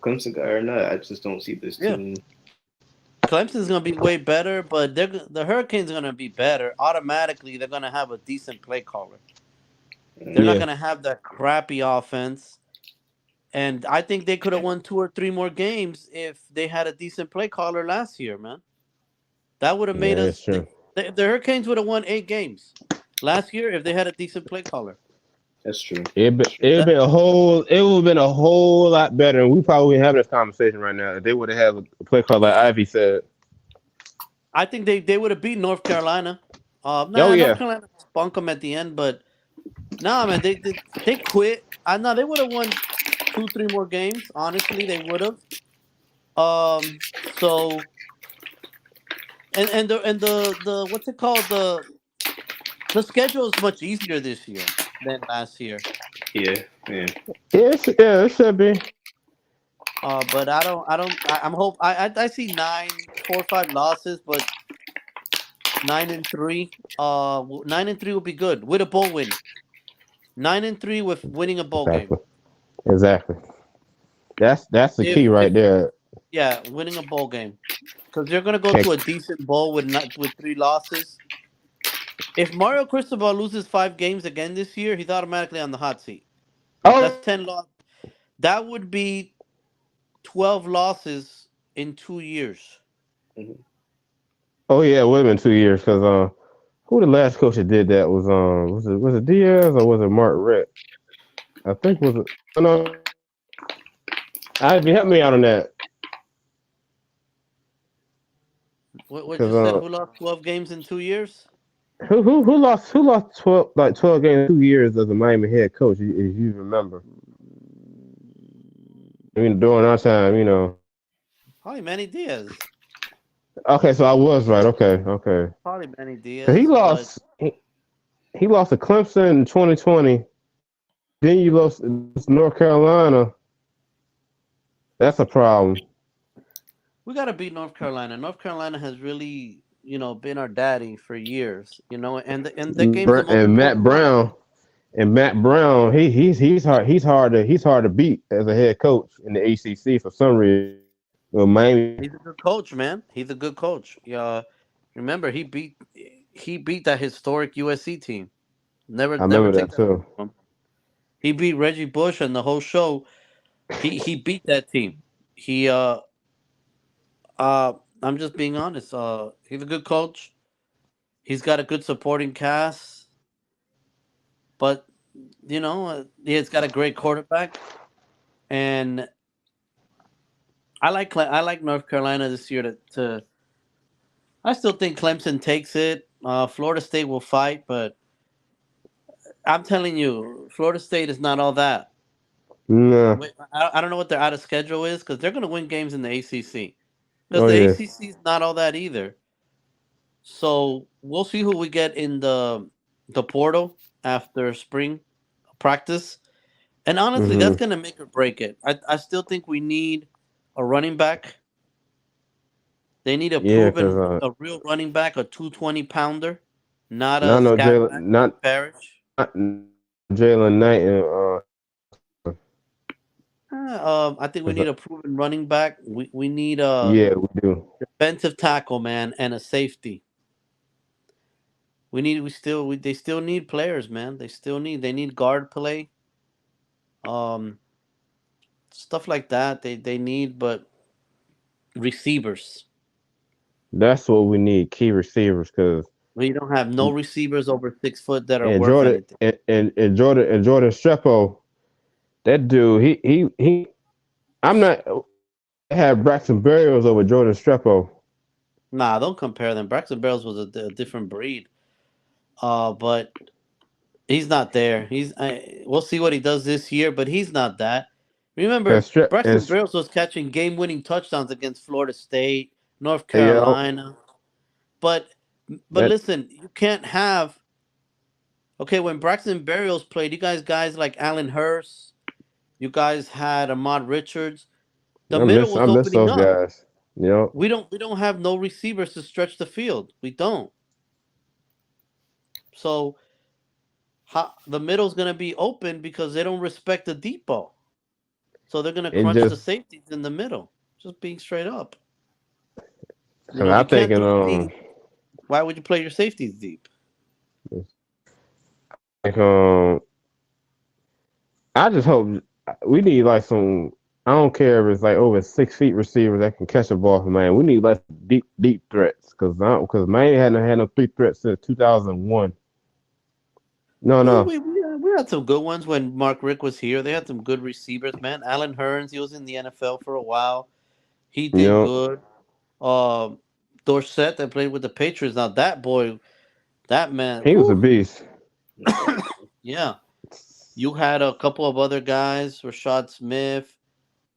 Clemson guy or not, I just don't see this team. Clemson's gonna be way better, but the Hurricanes are gonna be better. Automatically, they're gonna have a decent play caller. They're not gonna have that crappy offense. And I think they could have won 2 or 3 more games if they had a decent play caller last year, man. That would have made us. The Hurricanes would have won 8 games last year if they had a decent play caller. That's true. It would have been a whole lot better, and we probably wouldn't have this conversation right now if they would have had a play caller like Ivy said. I think they would have beat North Carolina. North Carolina spunk them at the end, but man, they quit. They would have won 2, 3 more games. Honestly, they would have. So, and the what's it called? The schedule is much easier this year than last year. Yeah. It should be. But I see 4 or 5 losses, but 9-3. 9-3 will be good with a bowl win. 9-3 with winning a bowl game. Exactly. That's the key right there. Yeah, winning a bowl game, because you're gonna go to a decent bowl with 3 losses. If Mario Cristobal loses 5 games again this year, he's automatically on the hot seat. That's 10 losses. That would be 12 losses in 2 years. Mm-hmm. Oh yeah, it would have been 2 years because who the last coach that did that was it Diaz or was it Mark Ritt? I think was it. No, Ivy, help me out on that. What you said? Who lost 12 games in 2 years? Who lost 12 games in 2 years as a Miami head coach? If you remember, I mean during our time, Probably Manny Diaz. Okay, so I was right. Okay. Probably Manny Diaz. He lost. He lost to Clemson in 2020. Then you lost to North Carolina. That's a problem. We gotta beat North Carolina. North Carolina has really, been our daddy for years. And the game's and Matt Brown. And Matt Brown, he's hard to beat as a head coach in the ACC for some reason. Miami. He's a good coach, man. He's a good coach. Remember he beat that historic USC team. I remember that too. He beat Reggie Bush and the whole show. He beat that team. I'm just being honest. He's a good coach. He's got a good supporting cast, but he's got a great quarterback, and I like North Carolina this year. I still think Clemson takes it. Florida State will fight, but I'm telling you, Florida State is not all that. No. I don't know what their out of schedule is because they're going to win games in the ACC. Because the ACC is not all that either. So we'll see who we get in the the portal after spring practice. And honestly, that's Mm-hmm. going to make or break it. I still think we need a running back. They need Yeah, cause a real running back, a 220-pounder, not not a no scat Jalen, back like Parrish. not Jalen Knight and I think we 'cause, need a proven running back. We need a yeah, we do. defensive tackle, man, and a safety. They still need players, man. They need guard play, um, stuff like that. They need, but receivers. That's what we need, key receivers, cause We don't have no receivers over 6 foot that are and worth Jordan anything. and Jordan Strepo, that dude, he. I'm not have Braxton Berrios over Jordan Strepo. Nah, don't compare them. Braxton Berrios was a different breed. But he's not there. We'll see what he does this year, but he's not that. And Remember, Strep and Braxton Berrios was catching game-winning touchdowns against Florida State, North yo, Carolina. But that listen, you can't have okay when Braxton Berrios played. You guys like Allen Hurst. You guys had Ahmad Richards. The middle I was miss opening those up. guys. Yo, We don't have no receivers to stretch the field. We don't. So the middle's gonna be open because they don't respect the deep ball. So they're gonna it crunch the just safeties in the middle. Just being straight up. cause I You can't thinking throw deep. Why would you play your safeties deep? like I just hope we need like some. I don't care if it's like over 6 feet receivers that can catch a ball from man. We need like deep threats because man hadn't had no deep threats since 2001. No, We, no, we, we, we had some good ones when Mark Rick was here. They had some good receivers, man. Alan Hearns, he was in the NFL for a while. He you did know, good. Um, Dorsett that played with the Patriots. Now that boy, that man, he was a whew, beast. Yeah. yeah. You had a couple of other guys, Rashad Smith.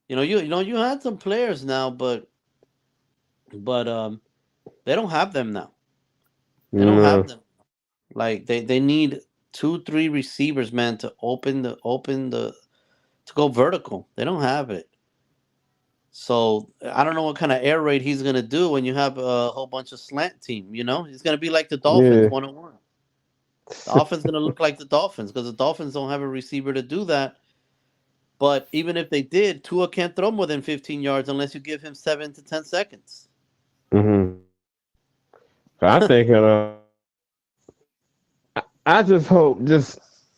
You had some players now, but they don't have them now. They don't have No, them. Like they need 2, 3 receivers, man, to open the to go vertical. They don't have it. So I don't know what kind of air raid he's gonna do when you have a whole bunch of slant team. He's gonna be like the Dolphins yeah, 101. The offense gonna look like the Dolphins because the Dolphins don't have a receiver to do that. But even if they did, Tua can't throw more than 15 yards unless you give him 7 to 10 seconds. hmm I think I just hope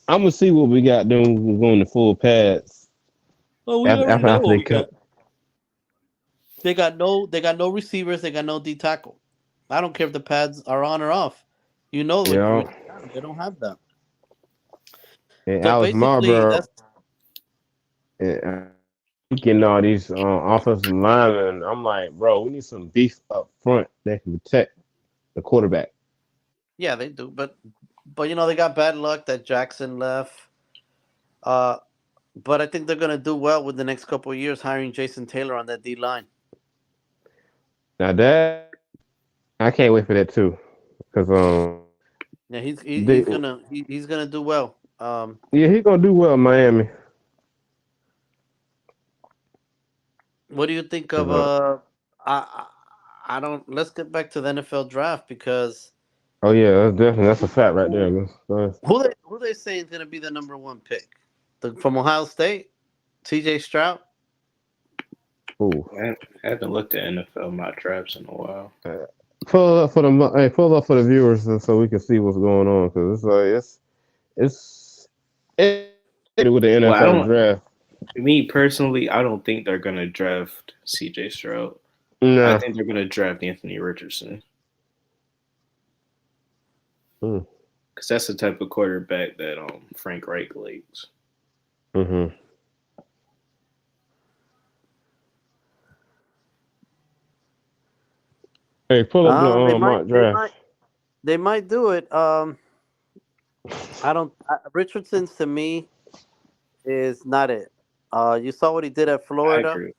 I'm gonna see what we got doing. We're going to full pads Well, we already know after what they we got. cut. They got no receivers. They got no D tackle. I don't care if the pads are on or off. You know You what know, you got. They don't have that. and So Alex basically, Marlboro that's and getting all these offensive linemen. I'm like, bro, we need some beef up front that can protect the quarterback. yeah, they do. But they got bad luck that Jackson left. Uh, but I think they're gonna do well with the next couple of years hiring Jason Taylor on that D line. Now that I can't wait for that too, because Yeah, they he's gonna do well. yeah he gonna do well in Miami. What do you think 'Cause, of I I don't. Let's get back to the NFL draft because oh yeah, that's a fact right there. who That's- who they say is gonna be the number one pick? From Ohio State, T.J. Stroud. ooh. I haven't looked at NFL mock drafts in a while. Pull up for pull up for the viewers so we can see what's going on because it's like it's with the Well, I NFL don't. draft. Me personally, I don't think they're gonna draft C.J. Stroud. I Nah. think they're gonna draft Anthony Richardson Mm. because that's the type of quarterback that Frank Reich likes. Mm-hmm. Hey, pull up the They might mock draft. they might do it. I don't. Richardson's to me is not it. You saw what he did at I Florida. agree.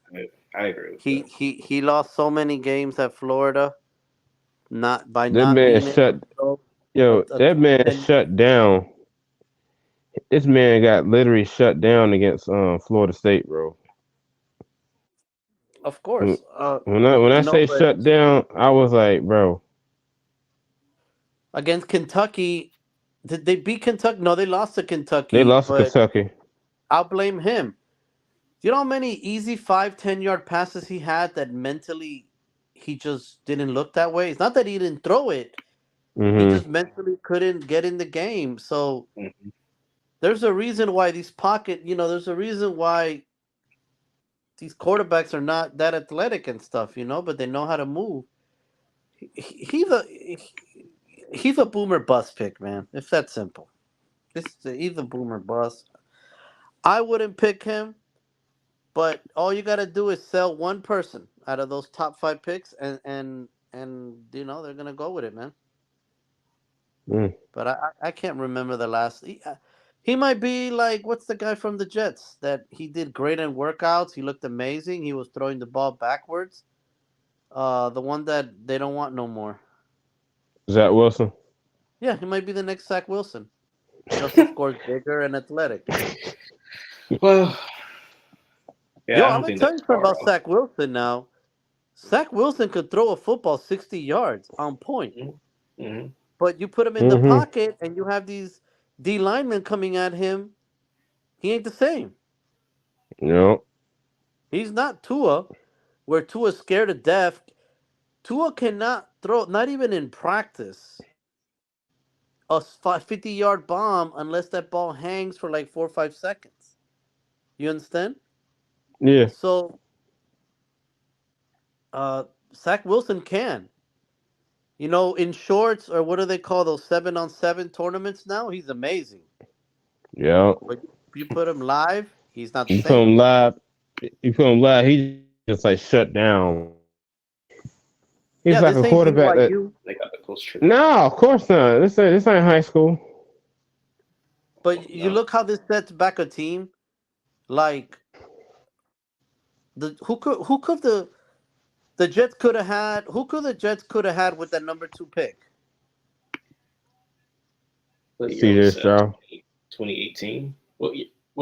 I agree with He that. he he lost so many games at Florida, not by That not man being able shut to throw. Yo, a that man and shut down. This man got literally shut down against Florida State, bro. of When course, when I you know, say but shut down, I was like, bro, against Kentucky, did they beat Kentucky? No, they lost to they Kentucky, lost to but Kentucky. I'll blame him. Do you know how many easy 5, 10 yard passes he had that mentally he just didn't look that way? It's not that he didn't throw it. He Hmm. just mentally couldn't get in the game. So Mhm. there's a reason why there's a reason why these quarterbacks are not that athletic and stuff, but they know how to move. He's he's a boomer bust pick, man. It's that simple. He's a boomer bust. I wouldn't pick him, but all you got to do is sell one person out of those top 5 picks, and they're gonna go with it, man. Mm. But I can't remember the last. He might be like, what's the guy from the Jets that he did great in workouts? He looked amazing. He was throwing the ball backwards. The one that they don't want no more. Zach Wilson. Yeah, he might be the next Zach Wilson. Just of course bigger and athletic. Well, yeah, Yo, I I'm don't gonna think tell that's you something far about off. Zach Wilson now. Zach Wilson could throw a football 60 yards on point, Mm-hmm. but you put him in the Hmm. pocket and you have these D linemen coming at him. He ain't the same. No. He's not Tua, where Tua's scared to death. Tua cannot throw, not even in practice, a 50-yard bomb unless that ball hangs for like 4 or 5 seconds. You understand? Yeah. So, uh, Zach Wilson can. In shorts, or what do they call those 7-on-7 tournaments now? He's amazing. Yeah. But you put him live, he's not the You put same. him live. You put him live. He just like shut down. He's Yeah, like this a ain't quarterback that. BYU. They got the close trip. No, of course not. This ain't high school. But you No. look how this sets back a team. Like the Jets could have had who could the Jets could have had with that number 2 pick? What year CJ was that? Stroud. 2018? What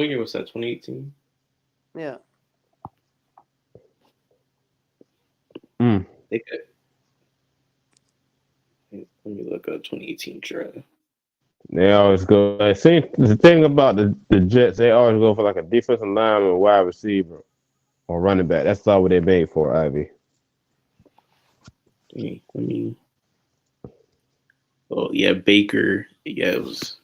year was that? 2018? Yeah. Mm. They could. Let me look up 2018 draft. They always go. Like, see, the thing about the Jets, they always go for like a defensive lineman, wide receiver, or running back. That's all what they made for, Ivy. Let me. Oh yeah, Baker. Yeah, it was.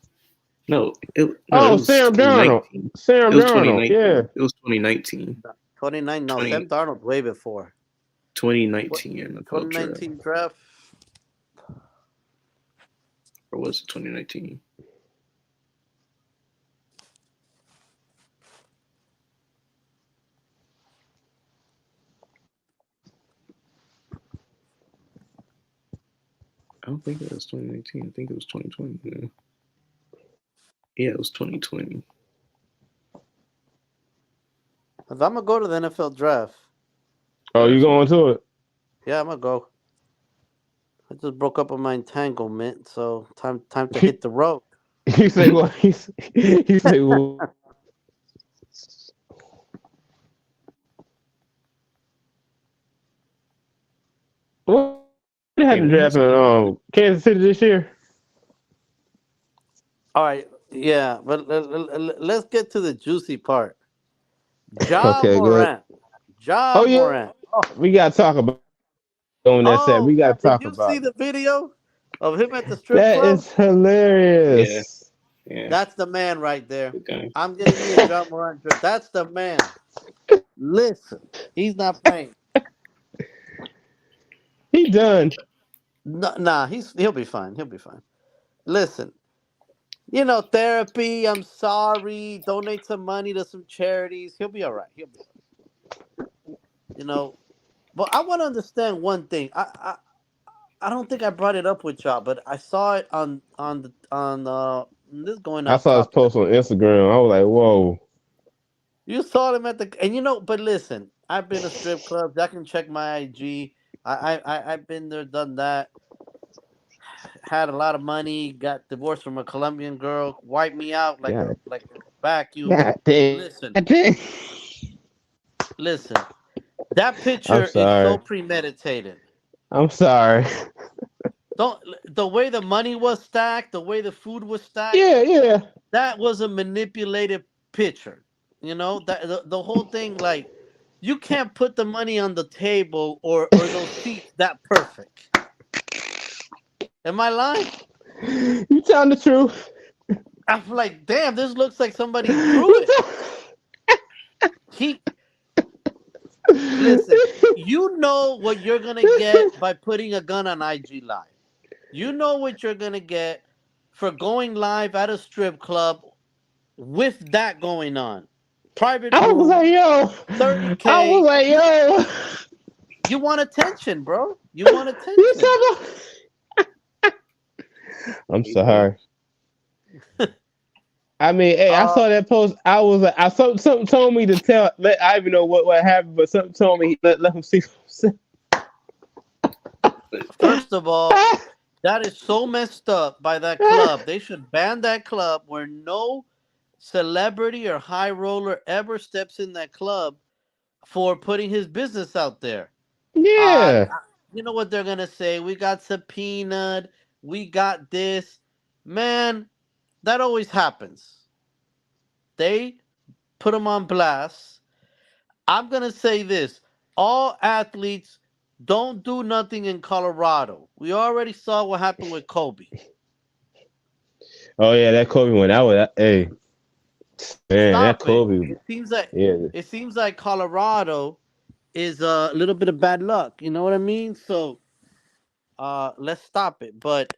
No, it Oh, was Sam Darnold. 2019. Sam It was Darnold. 2019. Yeah. It was 2019. 29. No, 20, Sam Darnold way before. What 2019 NFL draft. 2019 draft? Or was it 2019? I don't think it was 2019. I think it was 2020. Yeah, it was 2020. If I'm gonna go to the NFL draft, Oh, you Definitely. going to it? yeah, I'm gonna go. I just broke up with my entanglement, so time to hit the road. You say what? He say what? What they had Hey, the when draft was in Kansas City this year? All right, yeah, but let's get to the juicy part. Ja Okay, good. Morant. Ja Oh yeah, Morant. Oh, we gotta talk about on that set. oh We man, gotta did talk you see about the video of him at the strip that. club? Is Yeah, hilarious. yeah. That's the man right there. Good guy. I'm getting me a John Morant drip. That's the man. Listen, he's not playing. He done. No, nah, he'll be fine. He'll be fine. Listen, therapy. I'm sorry. Donate some money to some charities. He'll be all right. He'll be. You know, but I want to understand one thing. I don't think I brought it up with y'all, but I saw it on this is going I off saw his topic. post on Instagram. I was like, whoa. You saw him at the and but listen, I've been to strip clubs. I can check my IG. I've been there, done that. had a lot of money, got divorced from a Colombian girl, wiped me out like a God, vacuum. God damn. Listen, God damn. listen. That I'm picture is so sorry. premeditated. I'm sorry. Don't the way the money was stacked, the way the food was stacked, Yeah, yeah. that was a manipulated picture. You know, that the whole thing, like, you can't put the money on the table or those seats that perfect. Am I lying? You telling the truth. I'm like, damn, this looks like somebody drew You it. He Listen, you know what you're gonna get by putting a gun on IG Live. You know what you're gonna get for going live at a strip club with that going on. Private I was room, like, yo. I was 30K. like, You yo. you want attention, bro. You want You attention. talking I'm He does. sorry. I mean, hey, I Uh saw that post. I was like, something told me to tell. Let I even know what happened, but something told me let him see. But First of all, that is so messed up by that club. They should ban that club where no celebrity or high roller ever steps in that club for putting his business out there. Uh, Yeah, you know what they're gonna say? We got subpoenaed. We got this. Man, that always happens. They put them on blast. I'm gonna say this: all athletes don't do nothing in Colorado. We already saw what happened with Kobe. oh yeah, that Kobe one. That was hey man, that Stop it. Kobe. Yeah, It seems like Colorado is a little bit of bad luck. You know what I mean? So let's stop it. But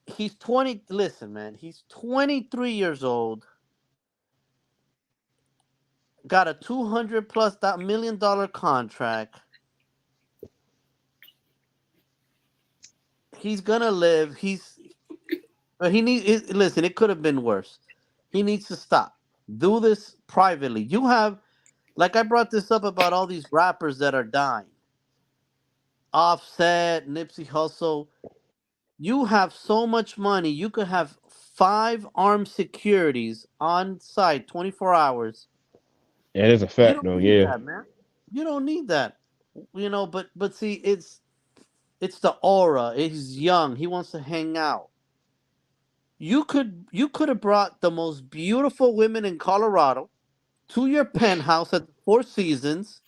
he's 20. Listen, man, he's 23 years old. Got a 200 plus $1 million contract. He's gonna live. He needs. Listen, it could have been worse. He needs to stop. Do this privately. You have, like, I brought this up about all these rappers that are dying. Offset, Nipsey Hussle. You have so much money. You could have 5 armed securities on site 24 hours. yeah, that's a You fact don't though. need Yeah, that, man. You don't need that. But see, it's the aura. He's young. He wants to hang out. You could have brought the most beautiful women in Colorado to your penthouse at the Four Seasons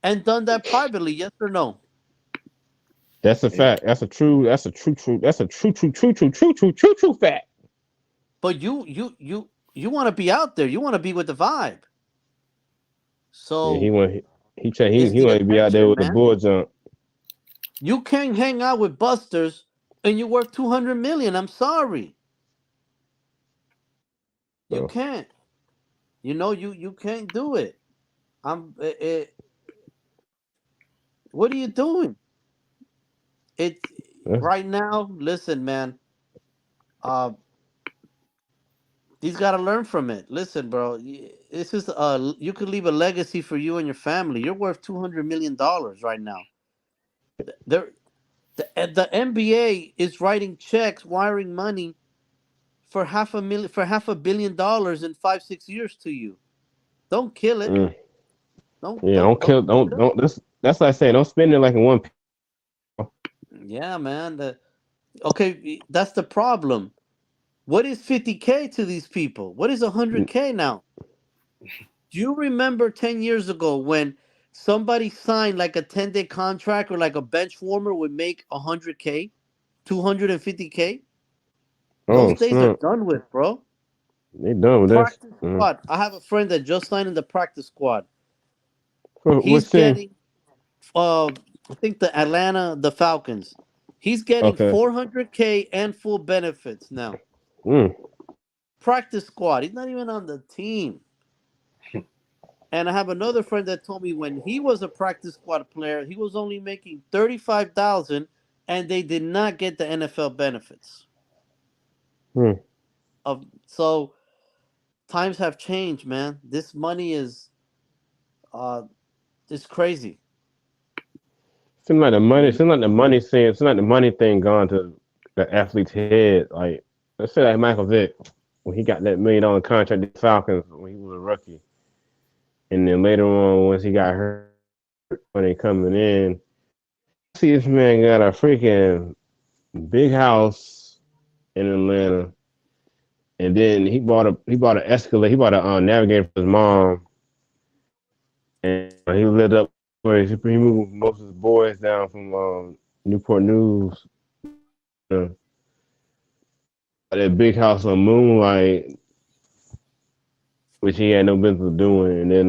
and done that privately. Yes or no? that's a yeah, fact. That's a true. That's a true. That's a true fact. But you want to be out there. You want to be with the vibe. Yeah, So he it's the want to be out there attention, with the man. bull jump. You can't hang out with busters and you're worth 200 million. I'm sorry, you So can't. You can't do it. What are you doing? It that's, right now. Listen, man. Uh, he's got to learn from it. Listen, bro. This is you could leave a legacy for you and your family. You're worth $200 million right now. There, the NBA is writing checks, wiring money for $500 million in 5 6 years to you. Don't kill it. mm, Don't yeah. don't Don't don't kill. kill it. Don't. That's like I say. Don't spend it like in one. Yeah, man. Okay, that's the problem. What is 50K to these people? What is Mm, 100K now? Do you remember 10 years ago when somebody signed like a 10-day contract or like a bench warmer would make 100K, 250K? Those oh days are snap! done with, bro. They done with this. Practice squad. I have a friend that just signed in the practice squad. What He's team? getting I think the Falcons. He's getting Okay. 400K and full benefits now. Mm. Practice squad. He's not even on the team. And I have another friend that told me when he was a practice squad player, he was only making 35,000, and they did not get the NFL benefits. Mm. So times have changed, man. This money is uh crazy. Seems like the money. You Seems like the money. Seems like the money thing gone to the athlete's head. Like let's say like Michael Vick when he got that $1 million contract with the Falcons when he was a rookie, and then later on once he got hurt when they coming in, see this man got a freaking big house in Atlanta, and then he bought an Escalade. He bought a Navigator for his mom, and he lived up where he moved most of his boys down from Newport News. Uh, that big house on Moonlight, which he had no business doing, and then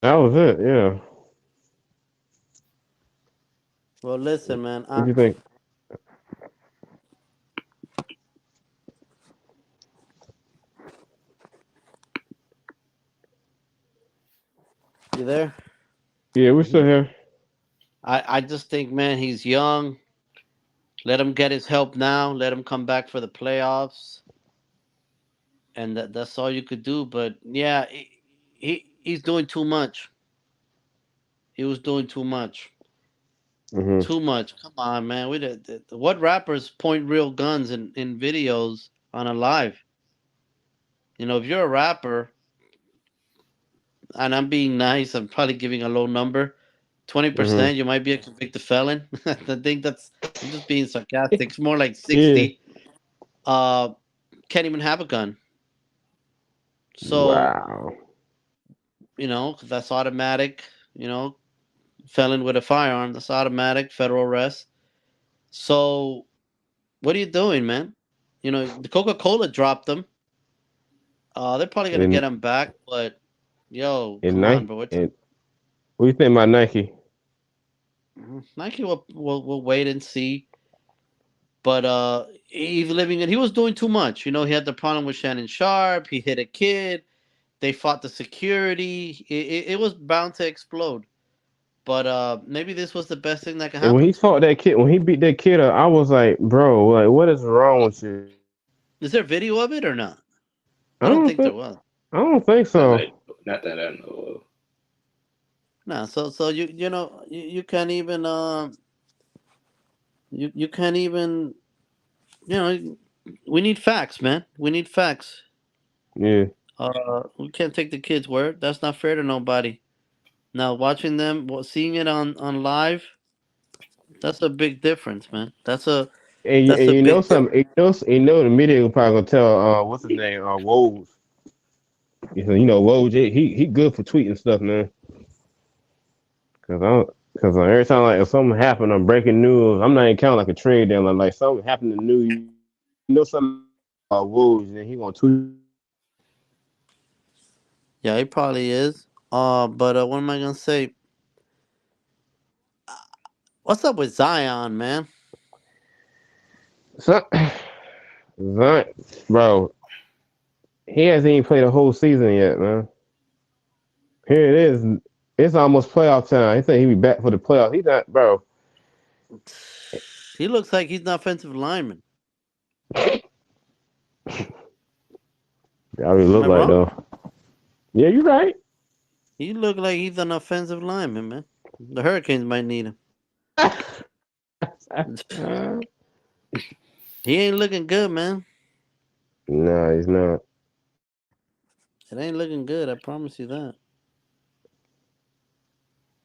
that was it. Yeah. well, listen, man. What do you think? You there? Yeah, we're still here. I just think, man, he's young. Let him get his help now. Let him come back for the playoffs, and that's all you could do. But yeah, he's doing too much. He was doing too much. Hmm. Too much. Come on, man. What rappers point real guns in videos on a live? If you're a rapper, and I'm being nice, I'm probably giving a low number. Hmm. 20%, you might be a convicted felon. I think I'm just being sarcastic. It's more like Yeah. 60. Can't even have a gun. So, Wow. 'cause that's automatic, felon with a firearm, that's automatic, federal arrest. So, what are you doing, man? The Coca-Cola dropped them. They're probably gonna get And him back, but yo, and come on, Nike. bro. And what do you think about Nike? Nike will wait and see. But he was doing too much. He had the problem with Shannon Sharp. He hit a kid. They fought the security. It was bound to explode. But maybe this was the best thing that could And when happen he to him. fought that kid, when he beat that kid up, I was like, bro, like, what is wrong with you? Is there video of it or not? I I don't don't think there think, was. I don't think Not so. that, not that I know of. No, so you can't even you can't even you know we need facts, man. We need facts. Yeah. We can't take the kids' word. That's not fair to nobody. Now watching them, seeing it on live, that's a big difference, man. That's a And you know big something, difference. the media will probably gonna tell what's his name, Woj. Woj, he good for tweeting stuff, man. Cause every time like if something happened on breaking news, I'm not even counting like a trade deadline. Like something happened in the news, something Woj, and he gonna tweet. Yeah, he probably is. But what am I gonna say? What's up with Zion, man? So, Zion, bro, he hasn't even played a whole season yet, man. Here it is. It's almost playoff time. He said he'd be back for the playoffs. He's not, bro. He looks like he's an offensive lineman. That would Am look I like wrong? though. Yeah, you're right. He look like he's an offensive lineman, man. The Hurricanes might need him. He ain't looking good, man. No, he's not. It ain't looking good. I promise you that.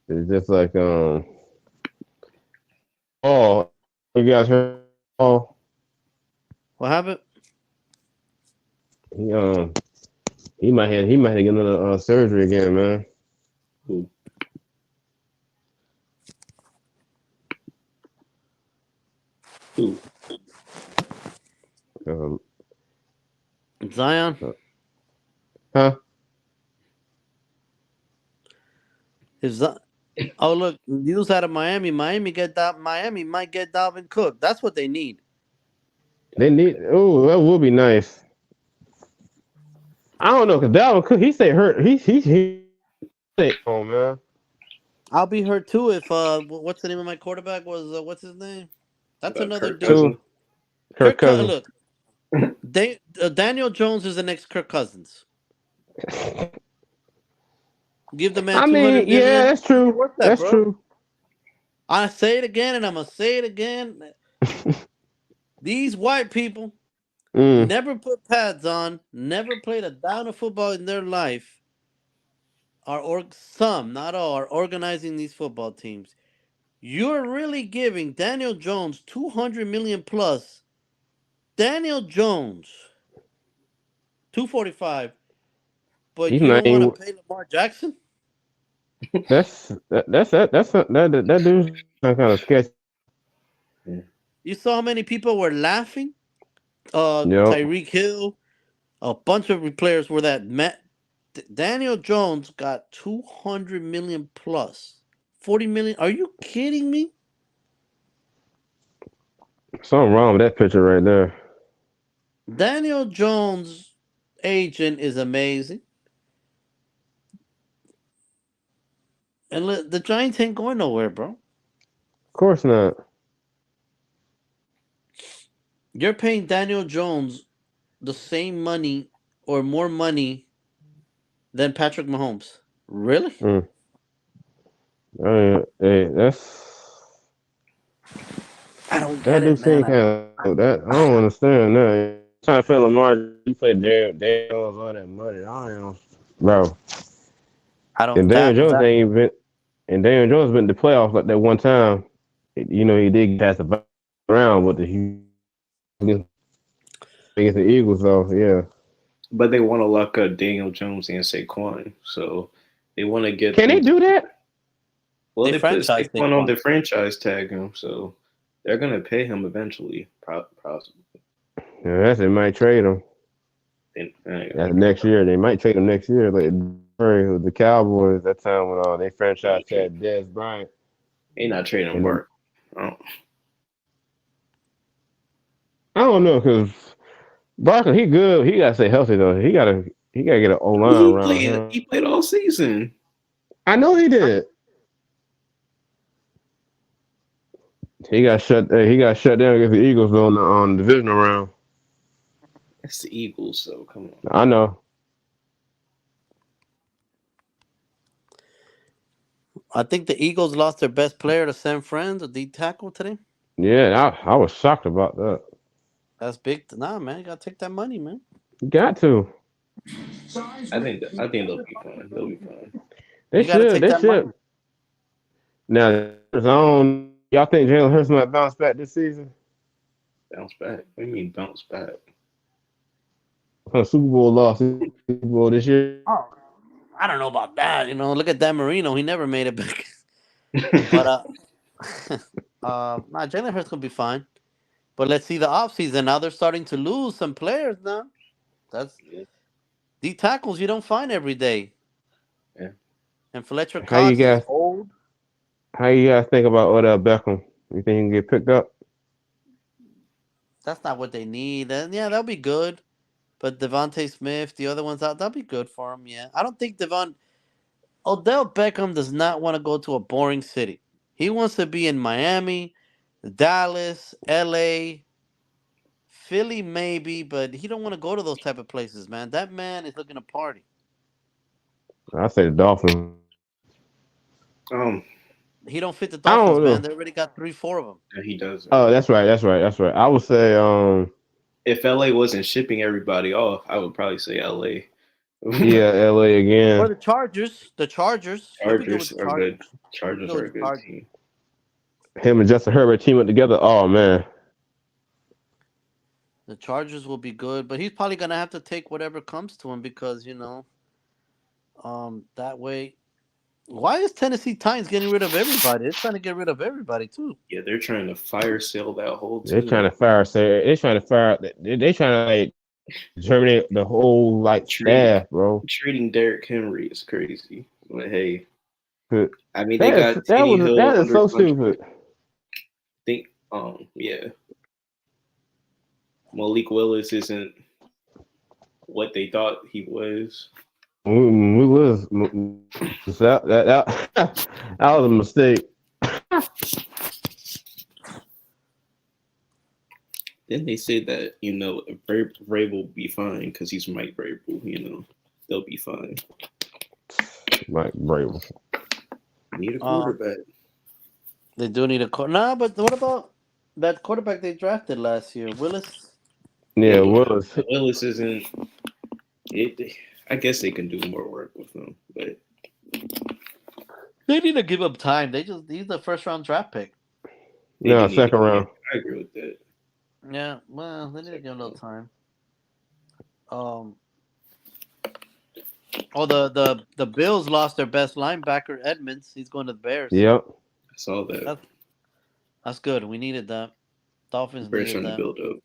It's just like oh, you guys heard? Oh, What happened? he he might have get another surgery again, man. Who? Who? Um, Zion. uh, huh? If Z- oh look, news out of Miami. Miami might get Dalvin Cook. That's what they need. They need. Oh, that would be nice. I don't know because Dalvin Cook, he stay hurt. He stay home, man. I'll be hurt too if what's the name of my quarterback was what's his name? That's another Kirk dude. Cousins? Too. Kirk Cousins. Look, Daniel Jones is the next Kirk Cousins. Give the man I mean, 200 yeah, million. that's true. What's that, That's bro? true. I say it again, and I'm gonna say it again. These white people never put pads on, never played a down of football in their life. Some, not all, are organizing these football teams. You're really giving Daniel Jones 200 million plus. Daniel Jones 245, but He's you not don't want to even. pay Lamar Jackson? That dude's kind of sketchy. You saw how many people were laughing? Yep. Tyreek Hill, a bunch of players were that met. Daniel Jones got 200 million plus. 40 million. Are you kidding me? Something wrong with that picture right there. Daniel Jones' agent is amazing. And the Giants ain't going nowhere, bro. Of course not. You're paying Daniel Jones the same money or more money than Patrick Mahomes. Really? Mm. Hey, I don't that get do it, seem man. kind of that. I don't understand that. Trying to feel Lamar, you play Daniel all that money. I don't know, bro. I don't And Daniel that Jones that ain't been. And Daniel Jones been to playoffs like that one time. You know he did pass the round with the against the Eagles, though. Yeah. But they want to lock up Daniel Jones and Saquon, so they want to get Can them. they do that? Well, they they put franchise Saquon on Saquon. the franchise tag him, so they're gonna pay him eventually, possibly. Yeah, they might trade him. Next year, they might trade him next year. Like the Cowboys that time when they franchise tagged Dez Bryant. They not trading And then, Mark. Oh. I don't know because Barkley, he good. He gotta stay healthy though. He gotta get an O line He around played. him. He played all season. I know he did. He got shut. He got shut down against the Eagles on the divisional round. It's the Eagles, so come on. I know. I think the Eagles lost their best player to San Fran, the D tackle today. Yeah, I was shocked about that. That's big. Nah, man, you gotta take that money, man. You got to. I think they'll be fine. They'll be fine. They You gotta should. take They that money. should. Now, y'all think Jalen Hurts might bounce back this season? Bounce back. What do you mean bounce back? Super Bowl loss, Super Bowl this year. Oh, I don't know about that. Look at Dan Marino. He never made it back. But nah, Jalen Hurts gonna be fine. But let's see the offseason. Now they're starting to lose some players now. That's Yeah. D tackles you don't find every day. Yeah. And Fletcher How you Cox is guys? old. How you guys think about Odell Beckham? You think he can get picked up? That's not what they need. And yeah, that'll be good. But Devontae Smith, the other ones out, that'll be good for him. Yeah, I don't think Odell Beckham does not want to go to a boring city. He wants to be in Miami, Dallas, L.A., Philly, maybe, but he don't want to go to those type of places, man. That man is looking to party. I say the Dolphins. Um, He don't fit the I Dolphins, don't man. know. They already got 3, 4 of them. yeah, he does. Oh, that's right. I would say If LA wasn't shipping everybody off, I would probably say LA. yeah, LA Or again. the Chargers. The Chargers. He'll be good with Chargers the are good. Chargers. He'll be Chargers good are with a the good Chargers. team. Him and Justin Herbert team up together. Oh man. The Chargers will be good, but he's probably gonna have to take whatever comes to him because that way. Why is Tennessee Titans getting rid of everybody? They're trying to get rid of everybody too. Yeah, they're trying to fire sale that whole They're team. trying to fire. They're trying to fire. They're trying to like terminate the whole like staff, bro. Trading Derrick Henry is crazy. But hey, That I mean they got Tannehill is under so contract. stupid. Yeah. Malik Willis isn't what they thought he was. We was that was a mistake. Then they said that Vrabel will be fine because he's Mike Vrabel. They'll be fine. Mike Vrabel. Need a quarterback. They do need a Nah, but what about that quarterback they drafted last year, Willis? Yeah, Yeah, Willis. Willis isn't. I guess they can do more work with him, but They need to give him time. He's the first round draft pick. they No, do need to. second Yeah, round. I agree with that. Yeah, well, they need to Second give him a little round. time. Um, the Bills lost their best linebacker, Edmonds. He's going to the Bears. Yep. I saw that. That's that's good. We needed that. Dolphins Bears needed trying to that. build up.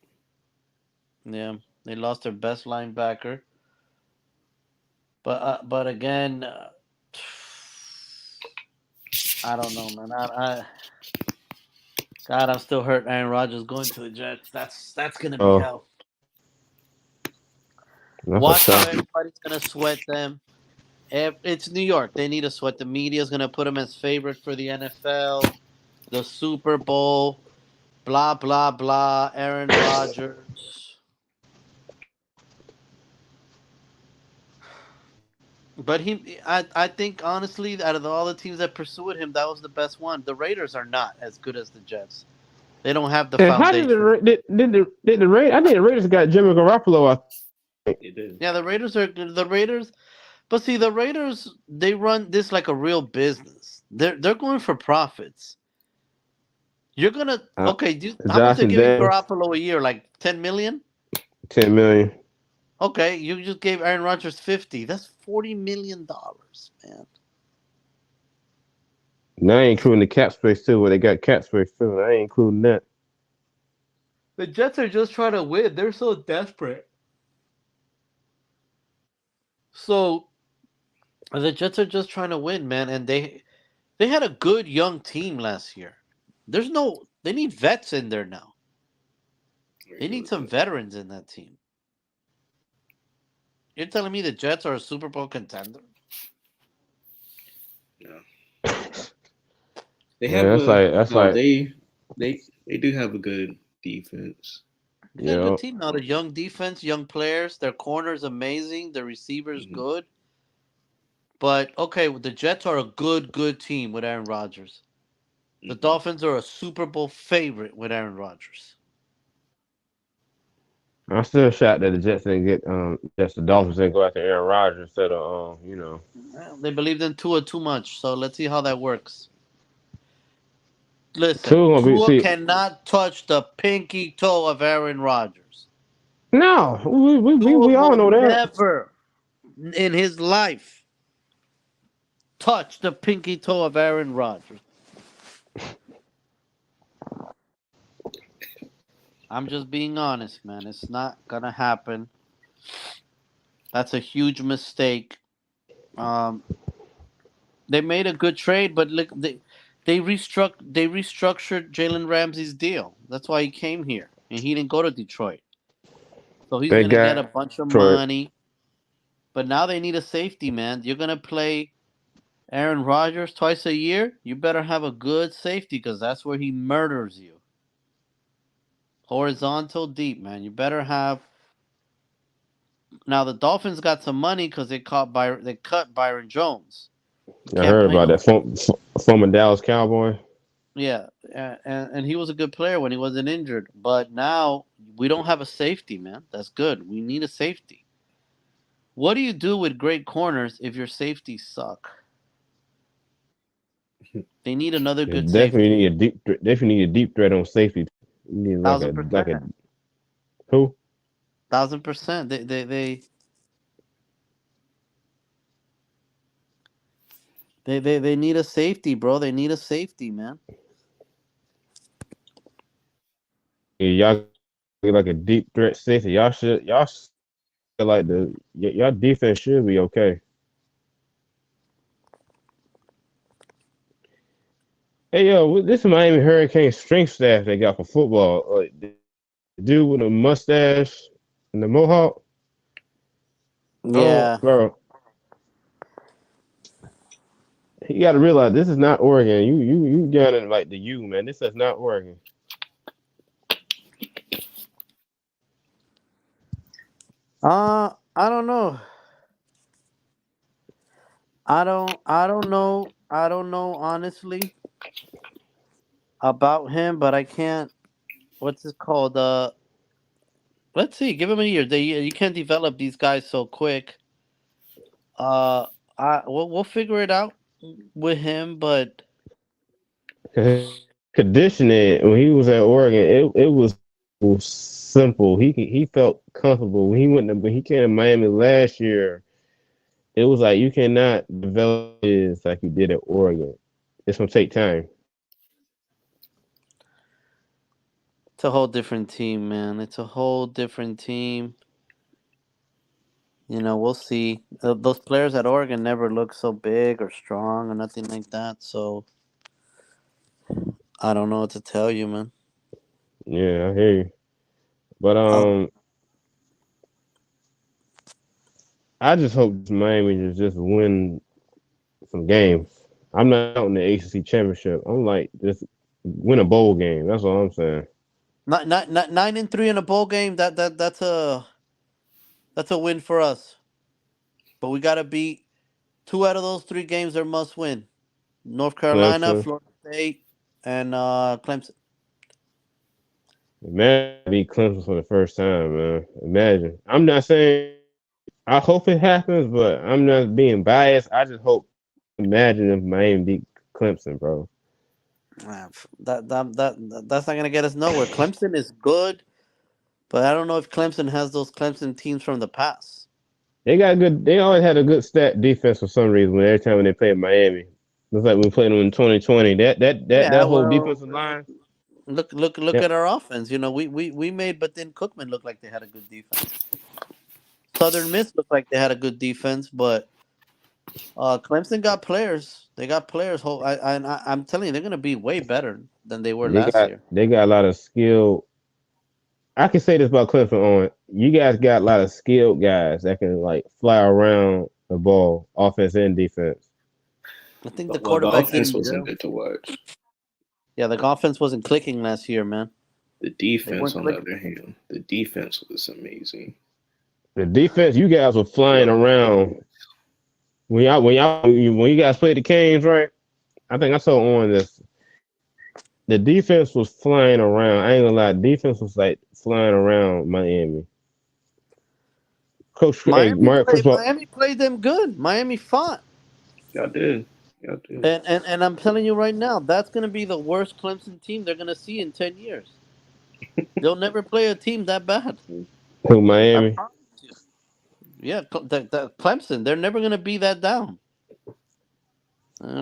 Yeah, they lost their best linebacker, but again, I don't know, man. God, I'm still hurt. Aaron Rodgers going to the Jets. That's gonna be Oh, hell. that's a Watch how tough. everybody's gonna sweat them. It's New York. They need to sweat. The media's gonna put them as favorite for the NFL, the Super Bowl. Blah blah blah. Aaron Rodgers. But I think honestly, out of all the teams that pursued him, that was the best one. The Raiders are not as good as the Jets. They don't have the And how did foundation. the Raiders? I think the Raiders got Jimmy Garoppolo. It did. Yeah, the Raiders. But see, the Raiders they run this like a real business. They're going for profits. You're gonna okay. How much Josh they and giving Dan, Garoppolo a year? Like 10 million. 10 million. Okay, you just gave Aaron Rodgers 50. That's $40 million, man. Now I ain't including the cap space too. Where they got cap space too. I ain't including that. The Jets are just trying to win. They're so desperate. So the Jets are just trying to win, man, and they had a good young team last year. They need vets in there now. I They agree need with some that. veterans in that team. You're telling me the Jets are a Super Bowl contender? No, they Man, have a that's no. like They do have a good defense. They got a good yeah. team now. The young defense, young players. Their corner's amazing. Their receivers Hmm. good. But okay, the Jets are a good team with Aaron Rodgers. The Hmm. Dolphins are a Super Bowl favorite with Aaron Rodgers. I'm still shocked that the Jets didn't get that the Dolphins didn't go after Aaron Rodgers instead of Well, they believed in Tua too much, so let's see how that works. Listen, two gonna be Tua see. cannot touch the pinky toe of Aaron Rodgers. No, Tua we all will know that. never in his life touch the pinky toe of Aaron Rodgers. I'm just being honest, man. It's not gonna happen. That's a huge mistake. Um, they made a good trade, but look, they restructured Jalen Ramsey's deal. That's why he came here, and he didn't go to Detroit. So he's They gonna get a got bunch of Detroit. money. But now they need a safety, man. You're gonna play Aaron Rodgers twice a year. You better have a good safety because that's where he murders you. Horizontal deep, man. You better have. Now the Dolphins got some money because they cut Byron Jones. You I can't heard play about no. that former Dallas Cowboy. Yeah, and he was a good player when he wasn't injured. But now we don't have a safety, man. That's good. We need a safety. What do you do with great corners if your safeties suck? They need another They good definitely safety. need definitely need a deep threat on safety. You need Thousand like a percent. who? 1,000%. They need a safety, bro. They need a safety, man. Yeah, y'all get like a deep threat safety. Like y'all defense should be okay. Hey yo, this is Miami Hurricane strength staff they got for football. The dude with the mustache and the mohawk. Oh, Yeah. bro, you got to realize this is not Oregon. You down in like the U, man. This is not Oregon. I don't know. I don't know. I don't know honestly. about him, but I can't. What's it called? Let's see. Give him a year. You can't develop these guys so quick. Uh, we'll figure it out with him, but Conditioning when he was at Oregon, it was simple. He felt comfortable when he came to Miami last year. It was like you cannot develop this like you did at Oregon. It's gonna take time. it's a whole different team, man. It's a whole different team. We'll see. Those players at Oregon never looked so big or strong or nothing like that. So I don't know what to tell you, man. Yeah, I hear you. But Oh, I just hope Miami just win some games. I'm not out in the ACC championship. I'm like just win a bowl game. That's all I'm saying. not 9-3 in a bowl game. That's a win for us. But we gotta beat two out of those three games. Are must win. North Carolina, Clemson. Florida State, and Clemson. Imagine beat Clemson for the first time, man. Imagine. I'm not saying I hope it happens, but I'm not being biased. I just hope. Imagine if Miami beat Clemson, bro. That's not gonna get us nowhere. Clemson is good, but I don't know if Clemson has those Clemson teams from the past. They got good. They always had a good stat defense for some reason. Every time when they played Miami, it's like we played them in 2020. Yeah, That whole well, defensive line. look Yep. at our offense. We made, but then Cookman looked like they had a good defense. Southern Miss looked like they had a good defense, but Clemson got players. They got players. I'm telling you, they're gonna be way better than they were last year. They got a lot of skill. I can say this about Clemson on. You guys got a lot of skilled guys that can like fly around the ball, offense and defense. I think the Well, the quarterback offense didn't wasn't gel. good to watch. Yeah, the offense wasn't clicking last year, man. The They defense, weren't on the clicking. other hand, the defense was amazing. The defense, you guys were flying around when you guys played the Canes, right? I think I saw on this. The defense was flying around. I ain't gonna lie, defense was like flying around Miami. Coach, hey, Mark, first of all, Miami played them good. Miami fought. Y'all did. Y'all did. And I'm telling you right now, that's gonna be the worst Clemson team they're gonna see in 10 years. They'll never play a team that bad. who I Miami? promise you. Yeah, the Clemson, they're never gonna be that down.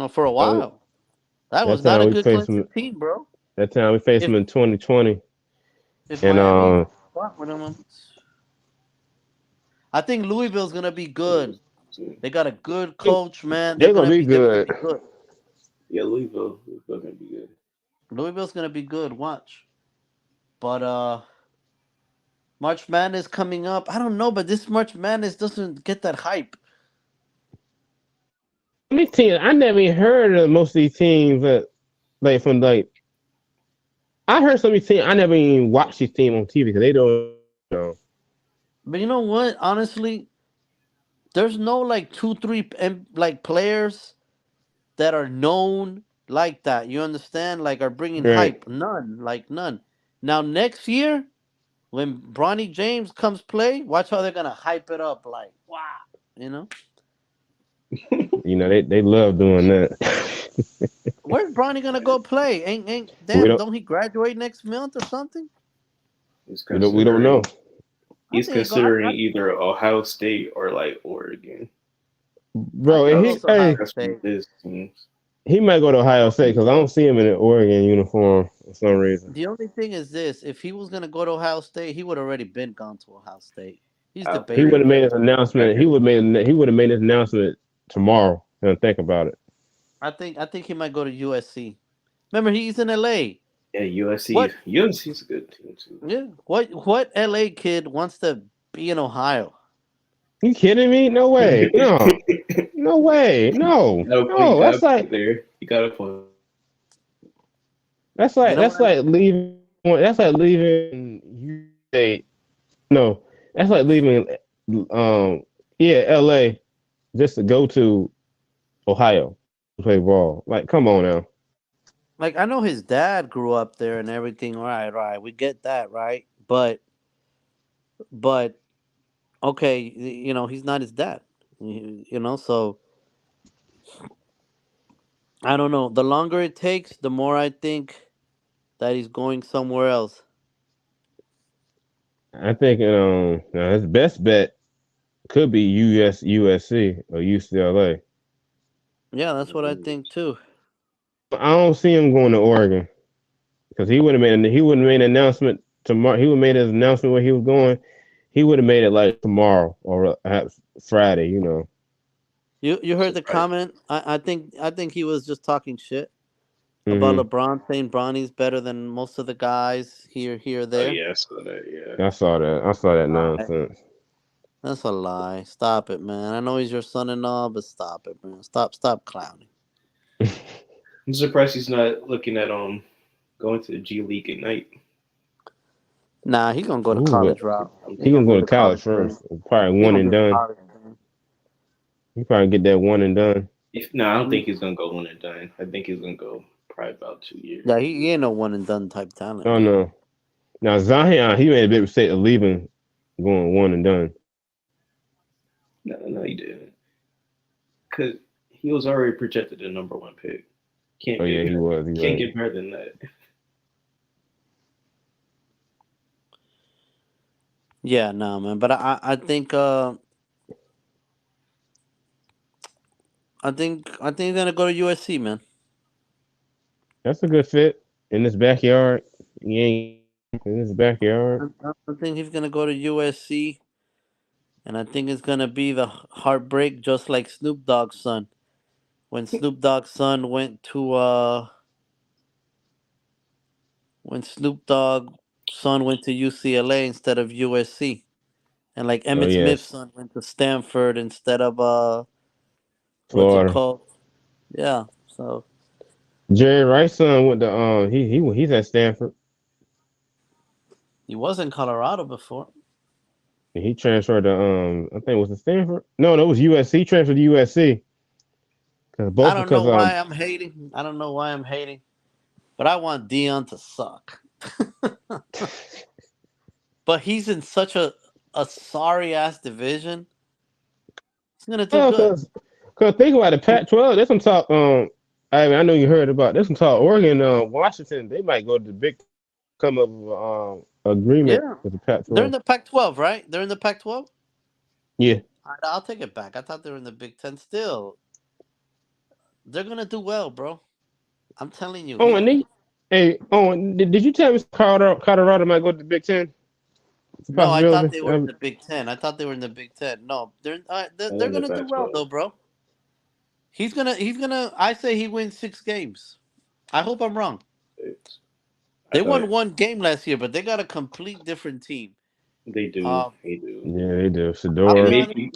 For a Oh, while. That that was not time a we good faced them. Clemson team, bro. That time we faced If them in 2020, if and Miami fought with them, I think Louisville's gonna be good. They got a good coach, man. they're gonna be They're gonna good. be good. Yeah, Louisville gonna be good. Louisville's gonna be good. Watch, but March Madness coming up. I don't know, but this March Madness doesn't get that hype. Let me tell you, I never even heard of most of these teams that like from like. I heard some of these teams. I never even watched these teams on TV because they don't. know. But you know what? Honestly, there's no like two, three like players that are known like that. You understand? Like are bringing Right. hype. None. Like none. Now next year, when Bronny James comes play, watch how they're gonna hype it up. Like wow, you know. You know they love doing that. Where's Bronny gonna go play? Ain't we damn? don't Don't he graduate next month or something? He's we don't know, considering I he's think he go. I considering either Ohio State or like Oregon. bro. think he And goes to Ohio That's what State. this teams. he might go to Ohio State because I don't see him in an Oregon uniform for some reason. The only thing is this: if he was gonna go to Ohio State, he would already been gone to Ohio State. He's I He would agree. have debatable. made his announcement. He would have made his announcement tomorrow. And think about it. I think he might go to USC. Remember, he's in LA. Yeah, USC. What? USC's a good team too. Yeah. What LA kid wants to be in Ohio? You kidding me? No way. No. No way. No. You No. gotta put there. You gotta put. You know That's what? like leaving. That's like leaving. You say no. That's like leaving. L.A. just to go to Ohio to play ball. Like, come on now. Like I know his dad grew up there and everything. Right, right. We get that, right? But okay, he's not his dad. So I don't know. The longer it takes, the more I think that he's going somewhere else. I think now his best bet could be USC or UCLA. Yeah, that's what I think too. I don't see him going to Oregon because he would have made an announcement tomorrow. He would have made his announcement where he was going. He would have made it like tomorrow or perhaps Friday. You heard the Surprised. comment? I think he was just talking shit about Hmm. LeBron saying Bronny's better than most of the guys here, Oh there. yeah, I saw that. Yeah. I saw that. I saw that Lie. nonsense. That's a lie. Stop it, man. I know he's your son and all, but stop it, man. Stop clowning. I'm surprised he's not looking at going to the G League Ignite. Nah, he gonna go to Ooh, college route. I'm He he gonna gonna thinking go go to to college college game. first. Probably He one gonna and be a done. college game. He probably get that one and done. no, I don't think he's gonna go one and done. I think he's gonna go probably about 2 years. Yeah, he ain't no one and done type talent, Oh man. no. Now Zion, he made a big mistake of leaving, going one and done. No, no, he didn't. Because he was already projected the number one pick. Can't Oh yeah, get he was. He can't was. get better than that. Yeah, nah, man. But I think he's gonna go to USC, man. That's a good fit in his backyard. He ain't in his backyard. I think he's gonna go to USC, and I think it's gonna be the heartbreak, just like Snoop Dogg's son. When Snoop Dogg's son went to UCLA instead of USC, and like Oh Emmett Smith's yes, son went to Stanford instead of what's it Florida. called? Yeah. So Jerry Rice's son went to he's at Stanford. he was in Colorado before. And he transferred to I think it was to Stanford. No, that was USC. He transferred to USC because I both don't know because why I'm hating. I don't know why I'm hating, but I want Dion to suck. But he's in such a sorry ass division. He's gonna do oh good. because think about it, Pac-12. There's some talk. I mean, I know you heard about. There's some talk. Oregon, Washington, they might go to the Big come up with agreement Yeah, with the they're in Pac-12. the Pac-12, right? They're in the Pac-12. Yeah. I'll take it back. I thought they were in the Big Ten. Still, they're gonna do well, bro. I'm telling you. Oh, and did you tell me Colorado might go to the Big Ten? It's a No, I thought possibility. they were in the Big Ten. I thought they were in the Big Ten. No, they're, And they're in the gonna do well Pac-12. though, bro. He's gonna. I say he wins 6 games. I hope I'm wrong. I They thought won one game last year, but they got a complete different team. they do. Um, They do. Yeah, they do. I'll And be Shador. honest. maybe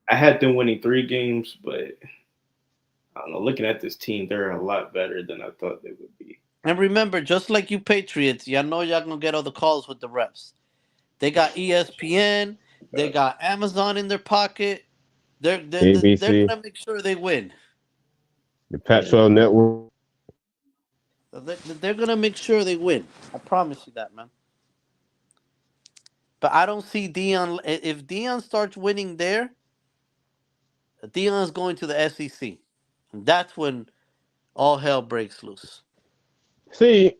I had them winning 3 games, but I don't know. Looking at this team, they're a lot better than I thought they would be. And remember, just like you Patriots, y'all know y'all gonna get all the calls with the refs. They got ESPN, they Uh, got Amazon in their pocket. They're ABC, gonna make sure they win. the yeah. Pac-12 network. They're gonna make sure they win. I promise you that, man. But I don't see Dion. If Dion starts winning there, Dion's going to the SEC. And that's when all hell breaks loose. See,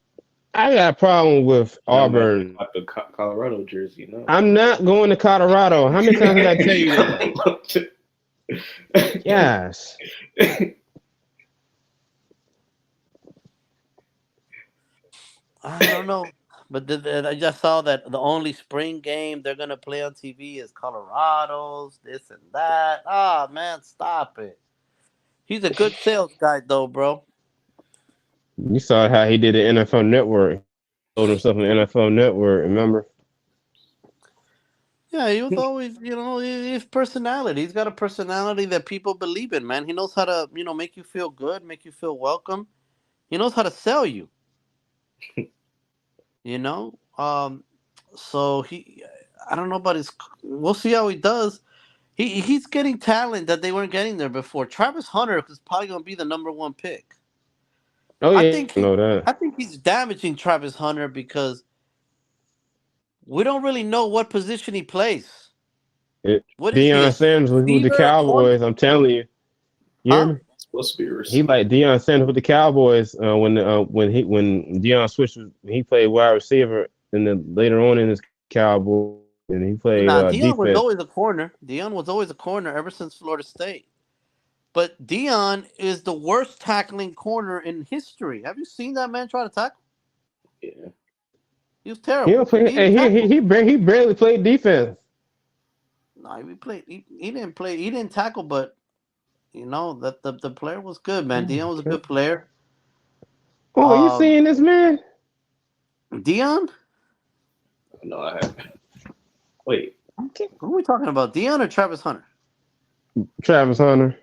I got a problem with Now imagine Auburn. like the Colorado jersey. No. I'm not going to Colorado. How many times did I tell you that? Yes. I don't know. But I just saw that the only spring game they're gonna play on TV is Colorado's, this and that. Ah, man, stop it. He's a good sales guy, though, bro. You saw how he did the NFL Network. Told himself an NFL Network. Remember? Yeah, he was always, his personality. He's got a personality that people believe in, man. He knows how to, make you feel good, make you feel welcome. He knows how to sell you, you know? So I don't know about we'll see how he does. He's getting talent that they weren't getting there before. Travis Hunter is probably going to be the number one pick. Oh I yeah, think I he, know that. I think he's damaging Travis Hunter because we don't really know what position he plays. It, What is he, a Deion Sanders was with the receiver, a corner? Cowboys. I'm telling you. You hear Huh? me? Supposed to be a He receiver. like Deion Sanders with the Cowboys when Deion switched. He played wide receiver, and then later on in his Cowboy, and he played Nah, Dion was defense. always a corner. Dion was always a corner ever since Florida State. But Dion is the worst tackling corner in history. Have you seen that man try to tackle? Yeah. He was He terrible. don't play. He didn't tackle. He barely played defense. No, he played. He didn't play. He didn't tackle, but that the player was good, man. Dion was a Okay. good player. Oh, you Um, seeing this man? Dion. No, I haven't. Wait. Who are we talking about? Dion or Travis Hunter? Travis Hunter.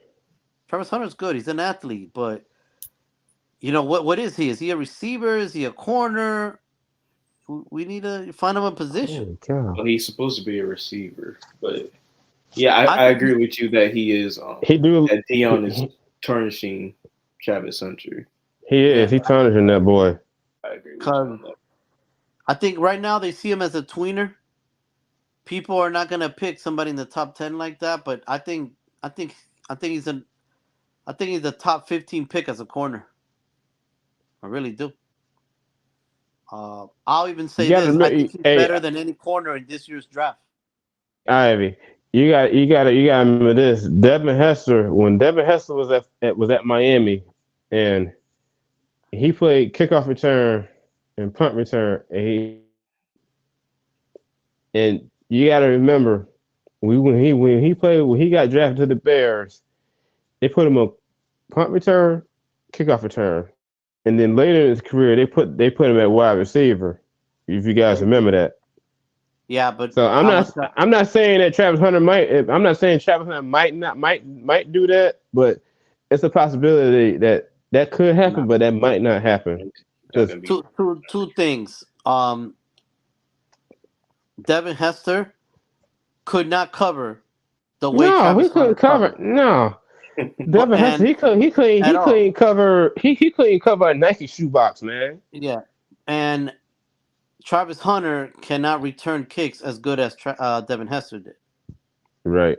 Travis Hunter's good. He's an athlete, but what is he? Is he a receiver? Is he a corner? We need to find him a position. Holy cow. Well, he's supposed to be a receiver, but yeah, I I think agree with you that he is. He do. That Dion is He, tarnishing Travis Hunter. he is. yeah, He tarnishing that boy. I agree with you because on that. I think right now they see him as a tweener. People are not gonna pick somebody in the top 10 like that, but I think I think he's an I think he's a top 15 pick as a corner. I really do. I'll even You say got to this: I admit, think he's hey, better than any corner in this year's draft. Ivy, you got to remember this. Devin Hester, when Devin Hester was at Miami, and he played kickoff return and punt return, and you got to remember, when he got drafted to the Bears, they put him on punt return, kickoff return, and then later in his career, they put him at wide receiver. If you guys remember that. Yeah, but So how much? I'm not saying that Travis Hunter might. I'm not saying Travis Hunter might do that, but it's a possibility that could happen, No. but that might not happen. He's not Because gonna be. Two things. Devin Hester could not cover the way no, he Travis Hunter couldn't cover. covered. No, But Devin Hester, and at he all. couldn't cover. He couldn't cover a Nike shoebox, man. Yeah. And Travis Hunter cannot return kicks as good as Devin Hester did. Right.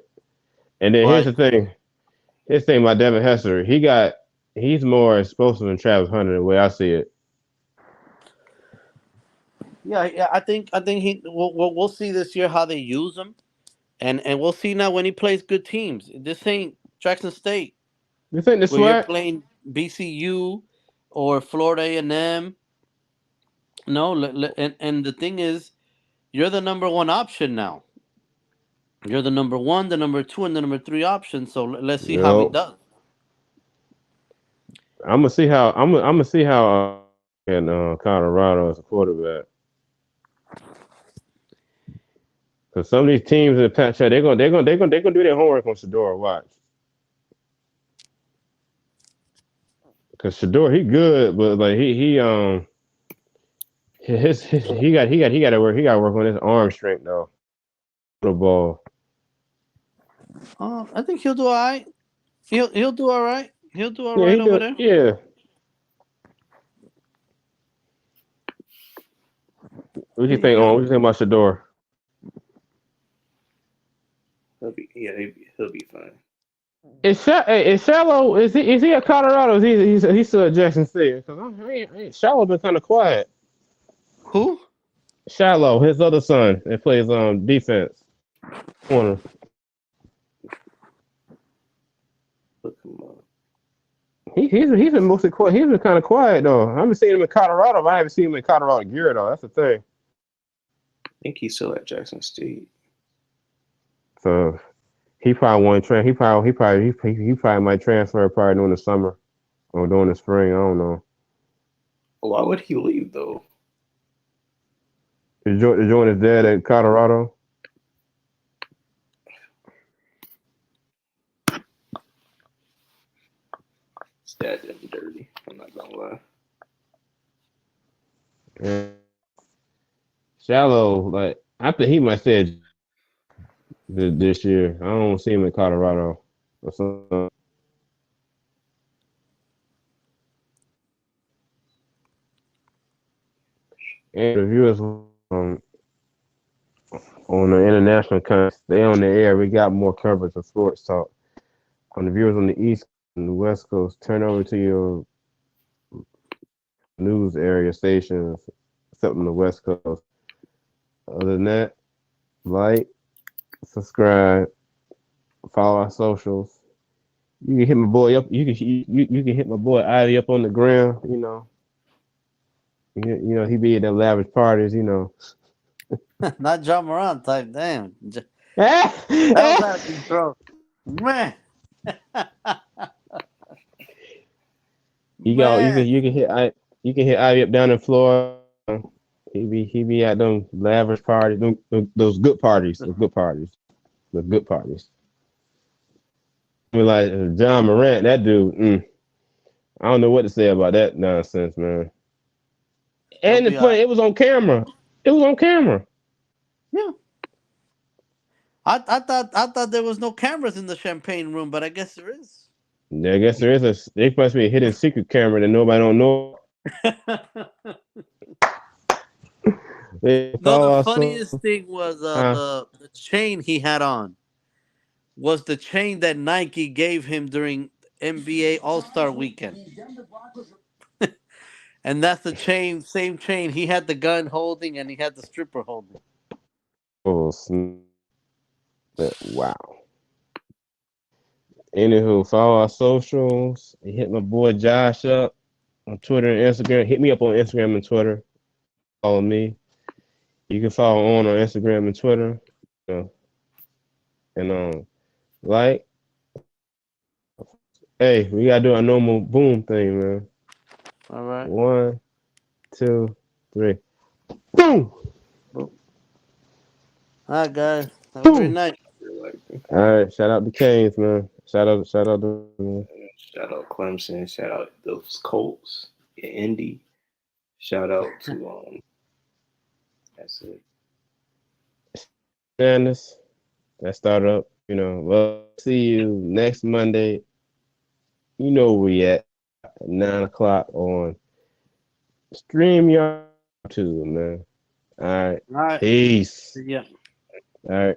And then here's But the thing. Here's the thing about Devin Hester. He's more explosive than Travis Hunter the way I see it. yeah, I think we'll see this year how they use him, and we'll see now when he plays good teams. This ain't Jackson State This ain't the where you're sweat. playing BCU or Florida A&M. No, and the thing is, you're the number one option now. You're the number one, the number two, and the number three option. So let's see how he Yo, does. I'm gonna see how in Colorado as a quarterback. Because some of these teams in the Pac they're gonna do their homework on Shador. Watch, because Shador he good, but like he got to work on his arm strength though. The ball. I think he'll do all right. He'll do all right. He'll do all Yeah, right he over do. there. Yeah. What you think on? What you think about Shador? He'll be fine. Is Shallow? Is he at Colorado? Is he's still at Jackson State? Because Shallow been kind of quiet. Who? Shallow, his other son, that plays defense corner. Look him up. He's been mostly quiet. He's been kind of quiet though. I haven't seen him in Colorado, but I haven't seen him in Colorado gear though. That's the thing. I think he's still at Jackson State. So he probably want to he probably might transfer probably during the summer or during the spring. I don't know. Why would he leave though? To join his dad at Colorado. His dad did him dirty. I'm not gonna lie. Yeah. Shallow, like I think he might stay this year. I don't see him in Colorado or something. And the viewers on the international conference, they on the air. We got more coverage of sports talk. On the viewers on the East and the West Coast, turn over to your news area stations, except on the West Coast. Other than that, like, subscribe, follow our socials. You can hit my boy up. You can hit my boy Ivy up on the ground. You know he be at them lavish parties. Not John Moran type. Damn. That was out of control. Man. Man. You can hit Ivy up down in Florida. He be at them lavish parties, those good parties, the good parties. I mean, like John Morant, that dude. I don't know what to say about that nonsense, man. He'll And the be all funny, right. it was on camera. It was on camera. Yeah. I thought there was no cameras in the champagne room, but I guess there is. I guess there must be a hidden secret camera that nobody don't know. They No, the follow us funniest thing was the chain he had on was the chain that Nike gave him during NBA All Star Weekend, and that's the same chain he had the gun holding and he had the stripper holding. Oh, wow. Anywho, follow our socials. Hit my boy Josh up on Twitter and Instagram. Hit me up on Instagram and Twitter. Follow me. You can follow on Instagram and Twitter. And like, hey, we gotta do our normal boom thing, man. All right. 1, 2, 3. Boom! All right, guys. Have a great Boom! night. All right, shout out to Canes, man. Shout out to Shout out Clemson. Shout out those Colts. Indy. Shout out to that's it. Madness. That started up. We'll see you next Monday. You know where we at 9 o'clock on StreamYard 2, man. All right. All right. Peace. Yeah. All right.